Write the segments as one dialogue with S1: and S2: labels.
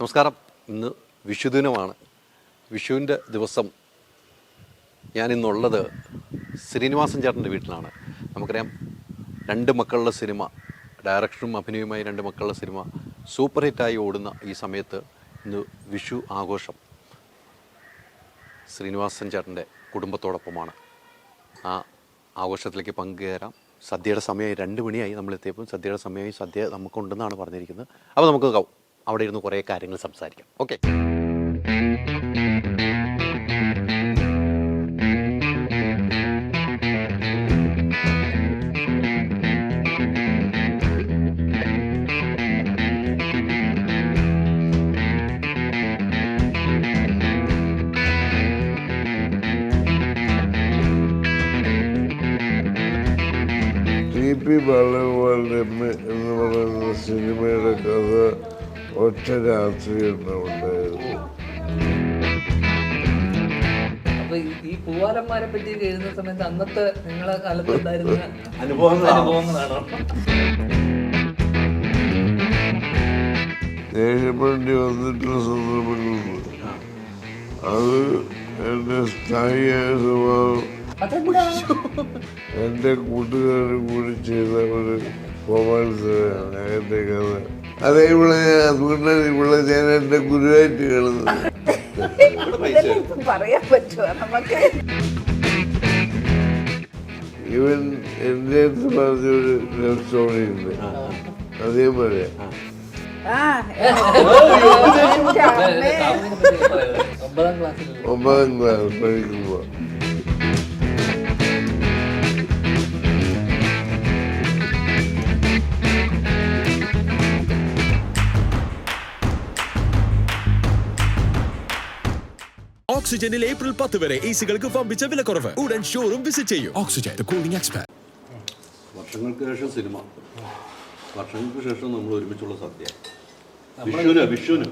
S1: നമസ്കാരം. ഇന്ന് വിഷുദിനമാണ്. വിഷുവിൻ്റെ ദിവസം ഞാനിന്നുള്ളത് ശ്രീനിവാസൻ ചേട്ടൻ്റെ വീട്ടിലാണ്. നമുക്കറിയാം, രണ്ട് മക്കളുടെ സിനിമ, ഡയറക്ഷനും അഭിനയവുമായി രണ്ട് മക്കളുടെ സിനിമ സൂപ്പർ ഹിറ്റായി ഓടുന്ന ഈ സമയത്ത് ഇന്ന് വിഷു ആഘോഷം ശ്രീനിവാസൻ ചേട്ടൻ്റെ കുടുംബത്തോടൊപ്പമാണ്. ആ ആഘോഷത്തിലേക്ക് പങ്കുചേരാം. സദ്യയുടെ സമയമായി 2 മണിയായി നമ്മളെത്തിയപ്പോൾ. സദ്യയുടെ സമയമായി, സദ്യ നമുക്കുണ്ടെന്നാണ് പറഞ്ഞിരിക്കുന്നത്. അപ്പോൾ നമുക്ക് അവിടെ ഇരുന്ന് കുറേ കാര്യങ്ങൾ സംസാരിക്കാം. ഓക്കെ.
S2: പി ബാലഗോപാലിൻ്റെ എന്ന് പറയുന്ന സിനിമയുടെ കഥ ഒറ്റ രാത്രിയാണ് ഉണ്ടായത്.
S3: അപ്പൊ ഈ പൂവാലന്മാരെ പറ്റി എഴുതുന്ന സമയത്ത് അന്നത്തെ നിങ്ങളെ കാലത്ത് ഉണ്ടായിരുന്ന അനുഭവങ്ങളാണോ?
S2: ദേഷ്യപ്പെടേണ്ടി വന്നിട്ടുള്ള സന്ദർഭങ്ങളുണ്ട്. അത് എൻ്റെ സ്ഥായിയായ സ്വഭാവം എൻ്റെ കൂട്ടുകാരും കൂടി ചെയ്ത ഒരു റൊമാൻസാണ് എൻ്റെ കഥ. അതേ ഇവിടെ അതുകൊണ്ടാണ് ഇവിടെ ഞാൻ എൻ്റെ ഗുരുവായിട്ട് കാണുന്നത്. ഇവൻ എൻ്റെ അടുത്ത് പറഞ്ഞൊരു ലവ് സ്റ്റോറി ഉണ്ട്, അതേ പറയാം. 9ാം ക്ലാസ് പഠിക്കുമ്പോൾ
S4: ഓക്സിജനിൽ ഏപ്രിൽ 10 വരെ എസികൾക്ക് വമ്പിച്ച വിലക്കുറവ്. ഉടൻ ഷോറൂം വിസിറ്റ് ചെയ്യൂ. Oxygen, the cooling expert.
S1: വർഷങ്ങൾക്ക് ശേഷം സിനിമ, വർഷങ്ങൾക്ക് ശേഷം നമ്മൾ ഒരുമിച്ചുള്ള സദ്യ. വിഷുവിന്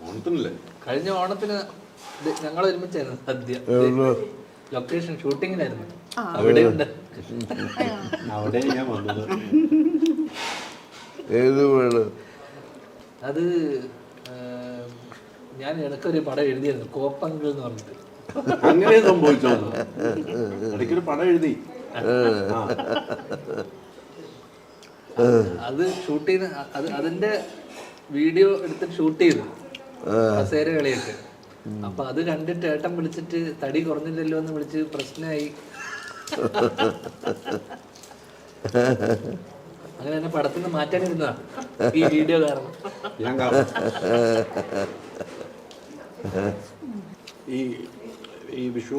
S1: ഓണത്തിനല്ലേ?
S3: കഴിഞ്ഞ ഓണത്തിന് ഞങ്ങൾ ഒരുമിച്ചായിരുന്നു സദ്യ. ലൊക്കേഷൻ ഷൂട്ടിങ്ങിനായിരുന്നു. അവിടെയുണ്ട്.
S1: അവിടെ ഞാൻ വന്നത്.
S2: ഏത് വേണം?
S3: അത് ഞാൻ ഇടയ്ക്കൊരു പടം എഴുതിയായിരുന്നു, കോപ്പങ്കിൾ എന്ന് പറഞ്ഞിട്ട്.
S1: അങ്ങനെ സംഭവിച്ചോ? ഇടയ്ക്കൊരു പടം എഴുതി.
S3: അത് ഷൂട്ട് ചെയ്ത് അതിന്റെ വീഡിയോ എടുത്തിട്ട് ഷൂട്ട് ചെയ്തു കസേര കളിയൊക്കെ. അപ്പൊ അത് കണ്ടിട്ട് ഏട്ടൻ വിളിച്ചിട്ട് തടി കുറഞ്ഞില്ലല്ലോ എന്ന് വിളിച്ച് പ്രശ്നമായി. അങ്ങനെ എന്നെ പടത്തിൽ നിന്ന് മാറ്റാനിരുന്നതാ ഈ വീഡിയോ കാരണം.
S1: ഞാൻ കാരണം ഈ വിഷു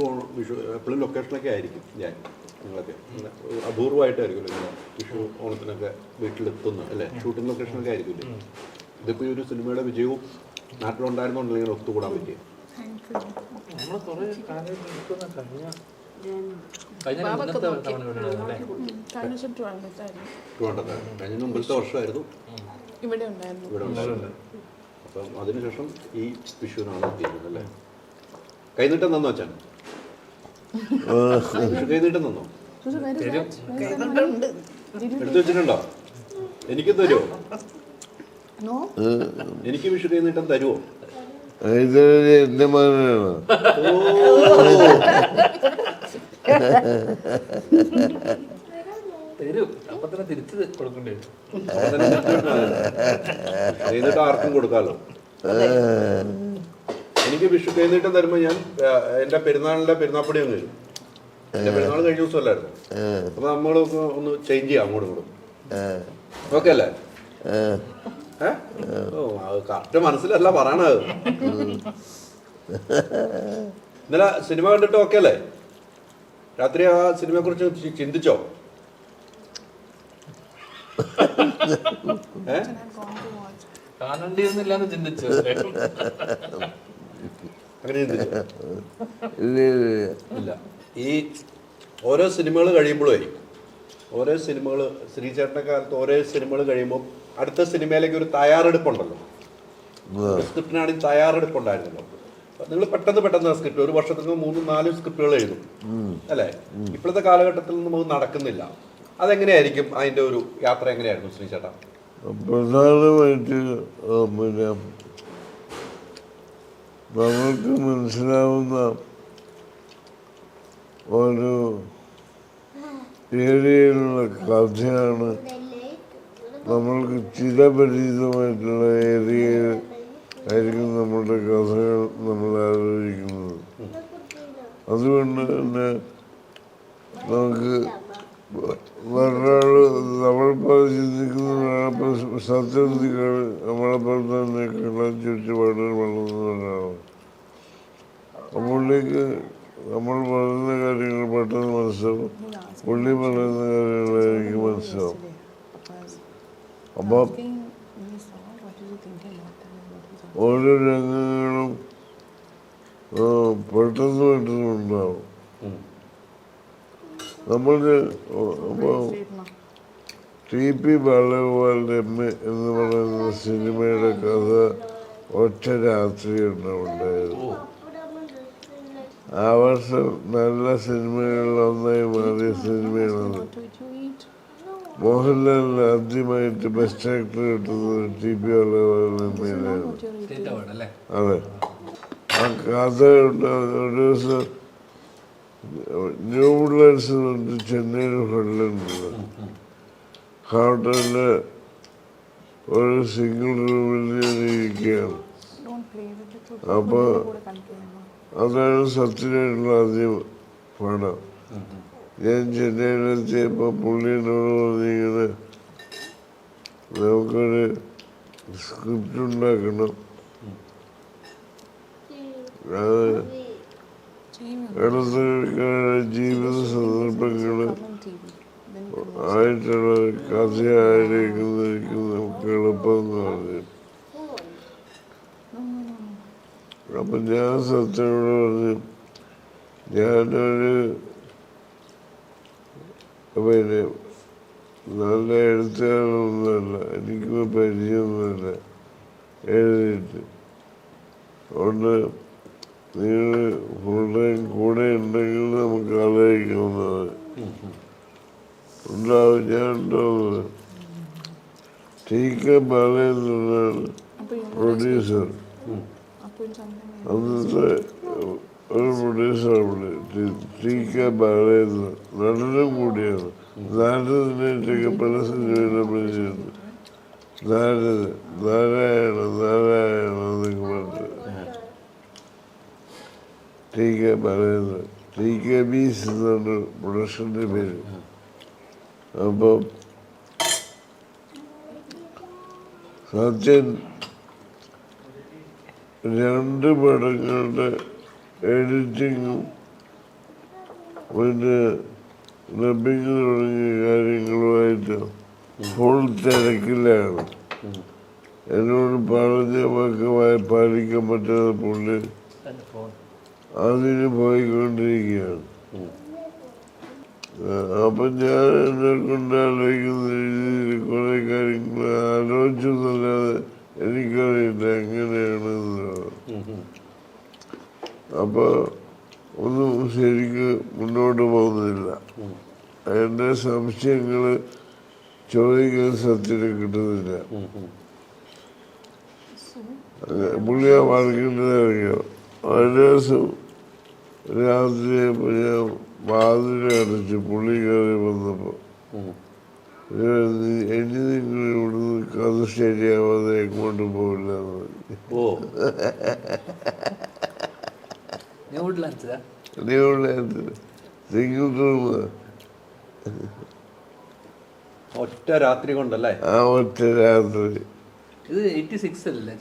S1: എപ്പോഴും ലൊക്കേഷനൊക്കെ ആയിരിക്കും ഞാൻ. നിങ്ങളൊക്കെ അപൂർവമായിട്ടായിരിക്കും വിഷു ഓണത്തിനൊക്കെ വീട്ടിലെത്തുന്നു അല്ലേ? ഷൂട്ടിംഗ് ലൊക്കേഷനൊക്കെ ആയിരിക്കില്ലേ? ഇതിപ്പോൾ ഈ ഒരു സിനിമയുടെ വിജയവും നാട്ടിലുണ്ടായിരുന്നുണ്ടെങ്കിൽ ഇങ്ങനെ ഒത്തുകൂടാൻ പറ്റിയ
S3: നമ്മൾ കുറെ കാലം
S1: കഴിഞ്ഞ മുമ്പത്തെ വർഷമായിരുന്നു
S5: ഇവിടെ ഉണ്ടായിരുന്നു.
S1: അപ്പം അതിനുശേഷം ഈ വിഷുവിനാണ് എത്തിയിരുന്നത് അല്ലേ? കൈനീട്ടം തന്നോ അച്ഛൻ? വിഷു കൈനീട്ടം തന്നോ? എടുത്തു വെച്ചിട്ടുണ്ടോ? എനിക്ക് തരുമോ? എനിക്ക് വിഷു കൈനീട്ടം തരുമോ?
S2: എന്റെ മകനാണ്.
S1: കൈനീട്ടം ആർക്കും കൊടുക്കാലോ. എനിക്ക് വിഷു കൈനീട്ടം തരുമ്പോ ഞാൻ എന്റെ പെരുന്നാൾപ്പൊടി ഒന്ന് തരും. എന്റെ പെരുന്നാൾ കഴിഞ്ഞ ദിവസമല്ലായിരുന്നു. അപ്പൊ നമ്മളൊക്കെ ഒന്ന് ചേഞ്ച് ചെയ്യാം അങ്ങോട്ടും ഇങ്ങോട്ടും. ഓക്കെ അല്ലേ? ഓ, അത് കറക്റ്റ് മനസ്സിലല്ല പറയണത്. ഇന്നലെ സിനിമ കണ്ടിട്ട് ഓക്കെ അല്ലേ? രാത്രി ആ സിനിമയെ കുറിച്ച് ചിന്തിച്ചോ?
S3: കാണേണ്ടിയിരുന്നില്ലാന്ന് ചിന്തിച്ചു.
S1: അങ്ങനെ ചിന്തിച്ചോ? ഇല്ല. ഈ ഓരോ സിനിമകൾ കഴിയുമ്പോഴേ, ഓരോ സിനിമകൾ ശ്രീചേട്ടൻ്റെ കാലത്ത് ഓരോ സിനിമകൾ കഴിയുമ്പോൾ അടുത്ത സിനിമയിലേക്ക് ഒരു തയ്യാറെടുപ്പുണ്ടല്ലോ. സ്ക്രിപ്റ്റിനാണെങ്കിൽ തയ്യാറെടുപ്പുണ്ടായിരുന്നല്ലോ. നിങ്ങൾ പെട്ടെന്ന് സ്ക്രിപ്റ്റ് ഒരു വർഷത്തിന് 3-4 സ്ക്രിപ്റ്റുകൾ എഴുതും അല്ലേ? ഇപ്പോഴത്തെ കാലഘട്ടത്തിൽ നമുക്ക് നടക്കുന്നില്ല. അതെങ്ങനെയായിരിക്കും അതിൻ്റെ ഒരു യാത്ര? എങ്ങനെയായിരുന്നു ശ്രീചേട്ടാ?
S2: പ്രധാനമായിട്ട് പിന്നെ നമ്മൾക്ക് മനസ്സിലാവുന്ന ഒരു ഏരിയയിലുള്ള കഥയാണ് നമ്മൾക്ക് ചിരപരിചിതമായിട്ടുള്ള ഏരിയയിൽ ആയിരിക്കും നമ്മുടെ കഥകൾ നമ്മൾ ആലോചിക്കുന്നത്. അതുകൊണ്ട് തന്നെ നമുക്ക് വേറൊരാൾ നമ്മളെപ്പോലെ ചിന്തിക്കുന്ന സത്യത്തിൽ നമ്മളെപ്പോലെ തന്നെ കള്ളം ചുറ്റുപാടുകൾ വളർന്നവരാണ്. പുള്ളിക്ക് നമ്മൾ പറയുന്ന കാര്യങ്ങൾ പെട്ടെന്ന് മനസ്സിലാവും, പുള്ളി പറയുന്ന കാര്യങ്ങൾ എനിക്ക് മനസ്സിലാവും. അപ്പം ഓരോ രംഗങ്ങളും പെട്ടെന്ന് ഉണ്ടാവും. നമ്മൾ TP ബാലഗോപാലിൻ്റെ എം എന്ന് പറയുന്ന സിനിമയുടെ കഥ ഒറ്റ രാത്രിയാണ് ഉണ്ടായത്. ആ വർഷം നല്ല സിനിമകളിൽ ഒന്നായി മാറിയ സിനിമയാണത്. മോഹൻലാലിന് ആദ്യമായിട്ട് ബെസ്റ്റ് ആക്ടർ കിട്ടുന്നത് TP ബാലഗോപാലിൻ്റെ എമ്മയിലാണ്. അതെ, ആ കഥ ഒരു ദിവസം ന്യൂ ബ്ലഡ്സ് ചെന്നൈയിൽ ഹോട്ടലുണ്ട്. ഹോട്ടലില് ഒരു സിംഗിൾ റൂമിൽ ഇരിക്കുകയാണ്. അപ്പോൾ അതാണ് സത്യനായിട്ടുള്ള ആദ്യം പടം. ഞാൻ ചെന്നൈയിലെത്തിയപ്പോൾ പുള്ളിയോട് പറഞ്ഞിങ്ങനെ നമുക്കൊരു സ്ക്രിപ്റ്റ് ഉണ്ടാക്കണം, അത് ഇടതുകാരുടെ ജീവിത സന്ദർഭങ്ങൾ ആയിട്ടുള്ള കഥയായിരിക്കും നമുക്ക് എളുപ്പമെന്ന് പറഞ്ഞു. അപ്പം ഞാൻ സത്യനോട് പറഞ്ഞു, ഞാനൊരു പിന്നെ നല്ല എഴുത്തുകാരനൊന്നുമല്ല, എനിക്ക് പരിചയമൊന്നുമില്ല എഴുതിയിട്ട്. അതുകൊണ്ട് നിങ്ങൾ ഫുൾ ടൈം കൂടെ ഉണ്ടെങ്കിൽ നമുക്ക് ആലോചിക്കാവുന്നതാണ്. ഉണ്ടാവും, ഞാൻ ഉണ്ടാവുന്നത്. TK ബാലചന്ദ്രനാണ് പ്രൊഡ്യൂസർ. അന്നത്തെ ഒരു പ്രൊഡ്യൂസറാണ് TK ബാലചന്ദ്രൻ, നടനും കൂടിയാണ്. നാരദനായിട്ടൊക്കെ പല സിനിമയിലും പരിചയമുണ്ട്. നാരായണ എന്നൊക്കെ പറഞ്ഞിട്ട് TK ബാലചന്ദ്രൻ, TKBs എന്നാണ് പ്രൊഡക്ഷൻ്റെ പേര്. അപ്പം സത്യൻ 2 പടങ്ങളുടെ എഡിറ്റിങ്ങും പിന്നെ ഡബിങ് തുടങ്ങിയ കാര്യങ്ങളുമായിട്ട് ഫുൾ തിരക്കിലാണ്. എന്നോട് പറഞ്ഞ വാക്ക് പാലിക്കാൻ പറ്റാതെ പുള്ളി അതിന് പോയിക്കൊണ്ടിരിക്കുകയാണ്. അപ്പം ഞാൻ എന്നെ കൊണ്ട് ആലോചിക്കുന്ന രീതിയിൽ കുറേ കാര്യങ്ങൾ ആലോചിച്ചെന്നല്ലാതെ എനിക്കറിയില്ല എങ്ങനെയാണെന്നുള്ളത്. അപ്പോൾ ഒന്നും ശരിക്ക് മുന്നോട്ട് പോകുന്നില്ല. എൻ്റെ സംശയങ്ങൾ ചോദിക്കാൻ സത്യന് കിട്ടുന്നില്ല. പുള്ളിയെ വളർക്കേണ്ടതറിയോ, ഒരു ദിവസം രാത്രിയപ്പോൾ ഞാൻ വാതിലടച്ച് പുള്ളി കയറി വന്നപ്പോൾ ഇനി നിങ്ങൾ ഇവിടുന്ന് കഥ ശരിയാവാതെ എങ്ങോട്ട് പോകില്ല എന്ന് പറഞ്ഞു. സിംഗിൾ റൂം
S1: ഒറ്റ രാത്രി കൊണ്ടല്ലേ?
S2: ആ ഒറ്റ രാത്രി.
S3: ഇത് 86 അല്ലേ?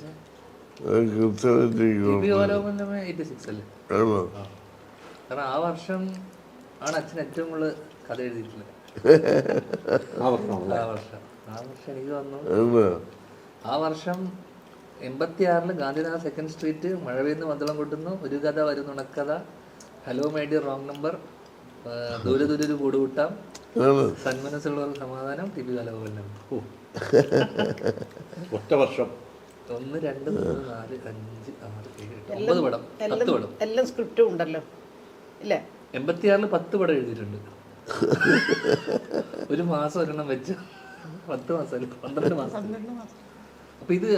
S2: ആണോ?
S3: കാരണം ആ വർഷം ആണ് അച്ഛൻ ഏറ്റവും കൂടുതൽ കഥ എഴുതിയിട്ടുള്ളത്. ആ വർഷം എനിക്ക് തോന്നുന്നു ആ വർഷം 86 ഗാന്ധിനഗർ 2nd സ്ട്രീറ്റ്, മഴ പെയ്യുന്ന മദ്ദളം കൊട്ടുന്നു, ഒരു കഥ വരുന്ന ഉണക്കഥ, hello my dear wrong number, ദൂരെ ദൂരെ ഒരു കൂടുകൂട്ടാം, സന്മനസ്സുള്ള സമാധാനം, TP ബാലഗോപാലിന്റെ.
S1: ഒറ്റ വർഷം
S3: 1, 2, 3, 4, 5, 6, 7, 9 പടം, 10 പടം.
S6: എല്ലാം സ്ക്രിപ്റ്റും ഉണ്ടല്ലോ ഇല്ലേ?
S3: 86 10 പടം എഴുതിയിട്ടുണ്ട്. ഒരു മാസം ഒരെണ്ണം വെച്ച് 10 മാസം 12 മാസം. അപ്പൊ ഇത്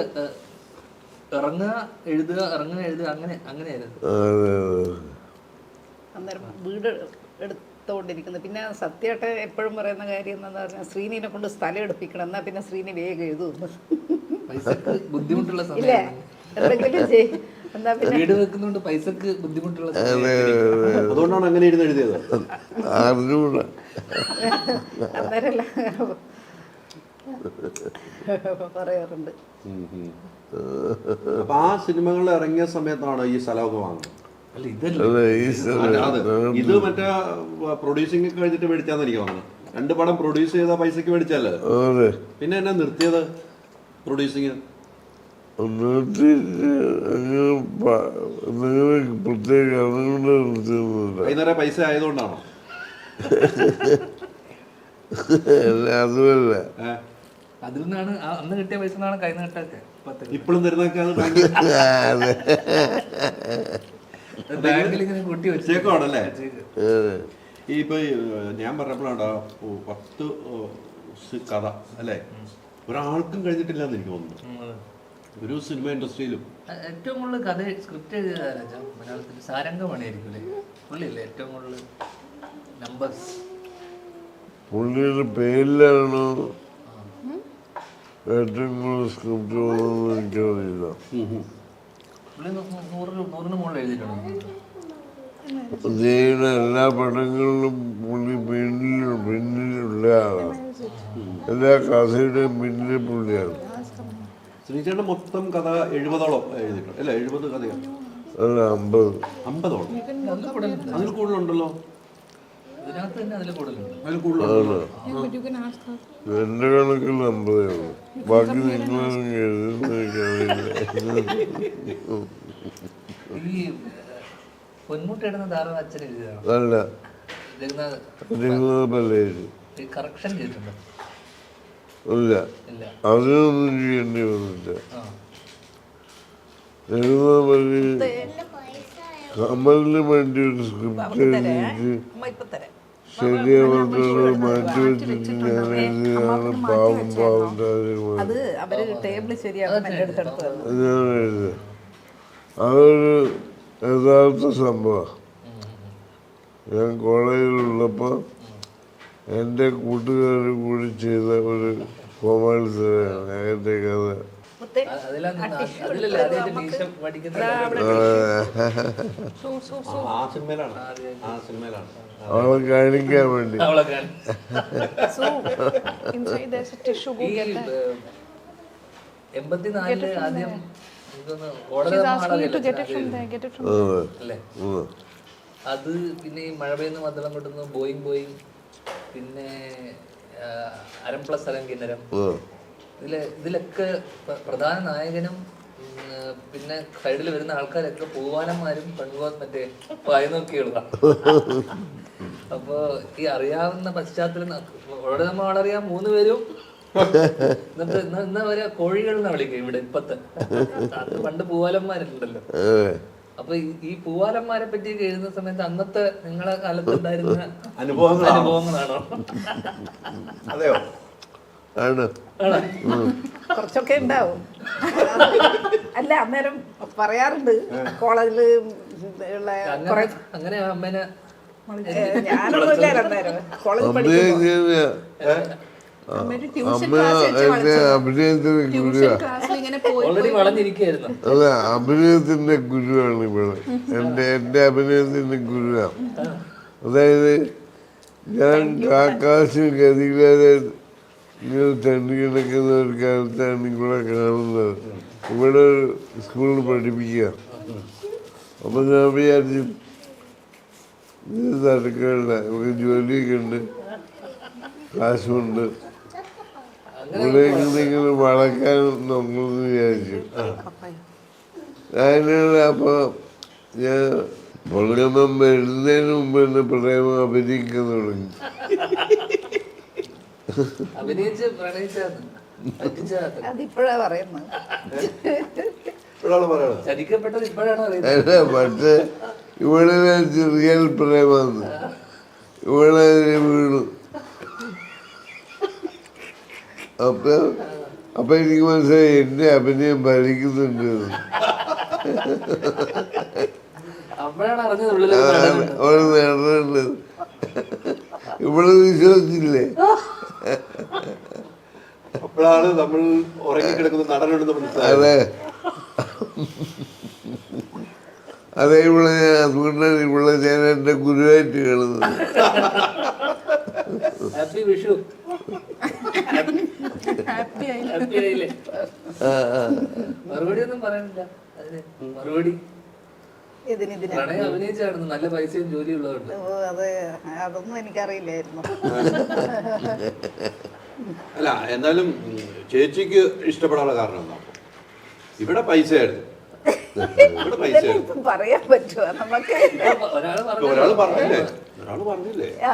S3: ഇറങ്ങുക എഴുതുക അങ്ങനെയായിരുന്നു.
S6: അന്നേരം വീട് എടുത്തുകൊണ്ടിരിക്കുന്നത്. പിന്നെ സത്യമായിട്ട് എപ്പോഴും പറയുന്ന കാര്യം എന്താ പറഞ്ഞാൽ ശ്രീനിനെ കൊണ്ട് സ്ഥലം എടുപ്പിക്കണം, എന്നാൽ പിന്നെ ശ്രീനി വേഗം എഴുതുന്നു.
S3: പൈസക്ക് ബുദ്ധിമുട്ടുള്ള
S6: ഇല്ലേ, എന്തെങ്കിലും എന്താ പിന്നെ
S3: വീട് വെക്കുന്നുണ്ട്, പൈസക്ക് ബുദ്ധിമുട്ടുള്ള
S1: അതുകൊണ്ടാണ് അങ്ങനെ ഇരുന്ന് എഴുതിയത്.
S6: അന്നേരമല്ല പറയാറുണ്ട്.
S1: അപ്പൊ ആ സിനിമകൾ ഇറങ്ങിയ സമയത്താണ് ഈ സ്ഥലമൊക്കെ വാങ്ങുന്നത്.
S3: അല്ല ഇതല്ല
S1: ഇത് മറ്റേ പ്രൊഡ്യൂസിംഗ് കഴിഞ്ഞിട്ട് മേടിച്ചാന്ന് എനിക്ക് തോന്നുന്നു. 2 പടം പ്രൊഡ്യൂസ് ചെയ്ത പൈസക്ക് മേടിച്ചല്ലേ. പിന്നെ എന്നെ നിർത്തിയത് പ്രൊഡ്യൂസിങ് വൈകുന്നേരം പൈസ ആയതുകൊണ്ടാണോ?
S2: അതുമല്ല,
S3: അതിൽ നിന്നാണ് അന്ന് കിട്ടിയ പൈസ കൈ നീട്ടൊക്കെ
S1: ഇപ്പോഴും തരുന്നൊക്കെ അത്
S3: ബാങ്കിൽ ഇങ്ങനെ കൂട്ടി
S1: വെച്ചേക്കുവാണല്ലേ. ഈ ഇപ്പൊ ഞാൻ പറഞ്ഞപ്പോഴാണ് 10 കഥ അല്ലേ, ഒരാൾക്കും കഴിഞ്ഞിട്ടില്ലെന്ന് എനിക്ക് തോന്നുന്നു ഒരു സിനിമ ഇൻഡസ്ട്രിയിലും.
S3: ഏറ്റവും കൂടുതൽ കഥ സ്ക്രിപ്റ്റ് എഴുതിയ മലയാളത്തിൽ സാരംഗമണിയായിരിക്കും അല്ലേ, പുള്ളിയല്ലേ ഏറ്റവും കൂടുതൽ നമ്പേഴ്സ്.
S2: പുള്ളിയുടെ പേരിലാണോ ഏറ്റവും കൂടുതൽ സ്ക്രിപ്റ്റ് പോകുന്നതെന്ന് എനിക്കറിയില്ല.
S3: പുള്ളി 100-ന് മുകളിൽ എഴുതിയിട്ടുണ്ടോ?
S2: ജയിലെ എല്ലാ പടങ്ങളിലും പുള്ളി പിന്നിലുള്ള ആളാണ്. എല്ലാ കഥയുടെയും പിന്നിലെ പുള്ളിയാണ്.
S1: ശ്രീചേട്ടൻ മൊത്തം കഥ 70ഓളം എഴുതിയിട്ടുണ്ട് അല്ലേ? 70 കഥയാണ്.
S2: അല്ല
S1: 50ഓളം. അതിൽ കൂടുതലുണ്ടല്ലോ.
S3: ഇതിനകത്ത് തന്നെ അതിൽ കൂടുതലുണ്ട്.
S2: എന്റെ കണക്കിൽ 50 ഉള്ളൂ. ബാക്കി നിങ്ങളൊന്നും
S3: ഈ പൊന്മുട്ടയിടുന്ന ധാരണ അച്ഛൻ എഴുതിയതാണ്.
S2: അല്ല,
S3: കറക്ഷൻ ചെയ്തിട്ടുണ്ടോ?
S2: ഇല്ല, അതിനൊന്നും ചെയ്യേണ്ടി വന്നില്ല. കമലിന് വേണ്ടി ഒരു സ്ക്രിപ്റ്റ് എഴുതിയിട്ട് ശരിയാവാത്തോട് മാറ്റി വെച്ചിട്ട് ഞാൻ എഴുതിയതാണ് പാവം പാവം
S6: അത് അവര് ടേബിൾ ശരിയാക്കാൻ
S2: ഞാൻ എഴുതിയത്. അതൊരു യഥാർത്ഥ സംഭവമാണ്. ഞാൻ കോളേജിലുള്ളപ്പോൾ എൻ്റെ കൂട്ടുകാർ കൂടി ചെയ്ത ഒരു കൊമേഴ്സാണ് എൻ്റെ കഥ. അവളെ കാണിക്കാൻ വേണ്ടി.
S3: ആദ്യം അത് പിന്നെ ഈ മഴ പെയ്യുന്ന മദ്ദളം കൊട്ടുന്നു, ബോയിങ്, പിന്നെ അരം പ്ലസ് അരം കിന്നരം, ഇതിലൊക്കെ പ്രധാന നായകനും പിന്നെ സൈഡിൽ വരുന്ന ആൾക്കാരൊക്കെ പൂവാലന്മാരും മറ്റേ പായനോക്കിയുള്ള. അപ്പൊ ഈ അറിയാവുന്ന പശ്ചാത്തലം വളരെ നമ്മൾ ആളറിയാം 3 പേരും. എന്നിട്ട് എന്നാ പറയാ കോഴികളെന്നാ വിളിക്കുക ഇവിടെ ഇപ്പത്തെ. അത് പണ്ട് പൂവാലന്മാരുണ്ടല്ലോ. അപ്പൊ ഈ പൂവാലന്മാരെ പറ്റി എഴുതുന്ന സമയത്ത് അന്നത്തെ നിങ്ങളെ കാലത്ത് ഉണ്ടായിരുന്ന അനുഭവങ്ങളാണോ?
S1: അതെയോ?
S6: കുറച്ചൊക്കെ ഉണ്ടാവും. അല്ല അന്നേരം പറയാറുണ്ട് കോളേജില്
S3: അങ്ങനെ അമ്മേനെ
S6: ഞാനൊന്നും ഇല്ലായിരുന്നു അന്നേരം കോളേജിൽ പഠിക്കുമ്പോ.
S2: അല്ല, അഭിനയത്തിന്റെ ഗുരുവാണ് ഇവിടെ. എന്റെ അഭിനയത്തിന്റെ ഗുരുവാണ്. അതായത് ഞാൻ കാശ് ഗതികളെ ഇങ്ങനെ തണ്ണി കിടക്കുന്ന ഒരു കാലത്താണ് ഇവിടെ കാണുന്നത്. ഇവിടെ സ്കൂളിൽ പഠിപ്പിക്കുക. അപ്പൊ ഞാൻ വിചാരിച്ചു തരക്കേടില്ല, ഇവിടെ ജോലിയൊക്കെ ഉണ്ട്, കാശുണ്ട്, ഇവിടെ എന്തെങ്കിലും വളക്കാൻ നോക്കുമെന്ന് വിചാരിച്ചു. അതിനുള്ള അപ്പോൾ ഞാൻ പ്രേമം വരുന്നതിന് മുമ്പ് തന്നെ പ്രേമം അഭിനയിക്കാൻ തുടങ്ങി.
S6: അതിപ്പോഴാ പറയുന്നത്.
S2: അല്ല, പക്ഷേ ഇവിടെ റിയൽ പ്രേമാന്ന് ഇവിടെ വീണു. അപ്പൊ അപ്പൊ എനിക്ക് മനസ്സിലായി എന്റെ അഭിനയം ഭരിക്കുന്നുണ്ട്.
S3: അപ്പോഴാണ് അറിഞ്ഞത് ഉള്ളിലൊരു നടനുണ്ട്.
S2: ഒരു നേടുന്നുണ്ട്. ഇവിടെ വിശ്വസിച്ചില്ലേ?
S1: അപ്പോഴാണ് നമ്മൾ ഉറങ്ങിക്കിടക്കുന്ന നടനുണ്ടെന്ന് മനസ്സിലായത്.
S2: അതെ അതെ, അതുകൊണ്ടാണ് ഇവിടെ ഞാൻ എന്റെ ഗുരുവായിട്ട് കാണുന്നത്.
S3: ഹാപ്പി വിഷു.
S5: ഹാപ്പി ആയി.
S3: ഹാപ്പി ആയില്ലേ? മറുപടി ഒന്നും പറയാനില്ല അതിന്. മറുപടി
S6: ഇതിനിതിന്
S3: പ്രണയം അഭിനയിച്ചായിരുന്നു. നല്ല പൈസയും ജോലിയും ഉള്ളതുകൊണ്ട്.
S6: അത് അതൊന്നും എനിക്കറിയില്ലായിരുന്നു.
S1: അല്ല എന്നാലും ചേച്ചിക്ക് ഇഷ്ടപ്പെടാനുള്ള കാരണം എന്താ? ഇവിടെ പൈസയായിരുന്നു. ഇവിടെ പൈസയായിരുന്നു.
S6: ഇപ്പം പറയാൻ പറ്റുമോ നമുക്ക്?
S3: ഒരാള്
S1: ഒരാള് പറഞ്ഞില്ലേ? ഒരാള് പറഞ്ഞില്ലേ?
S6: ആ,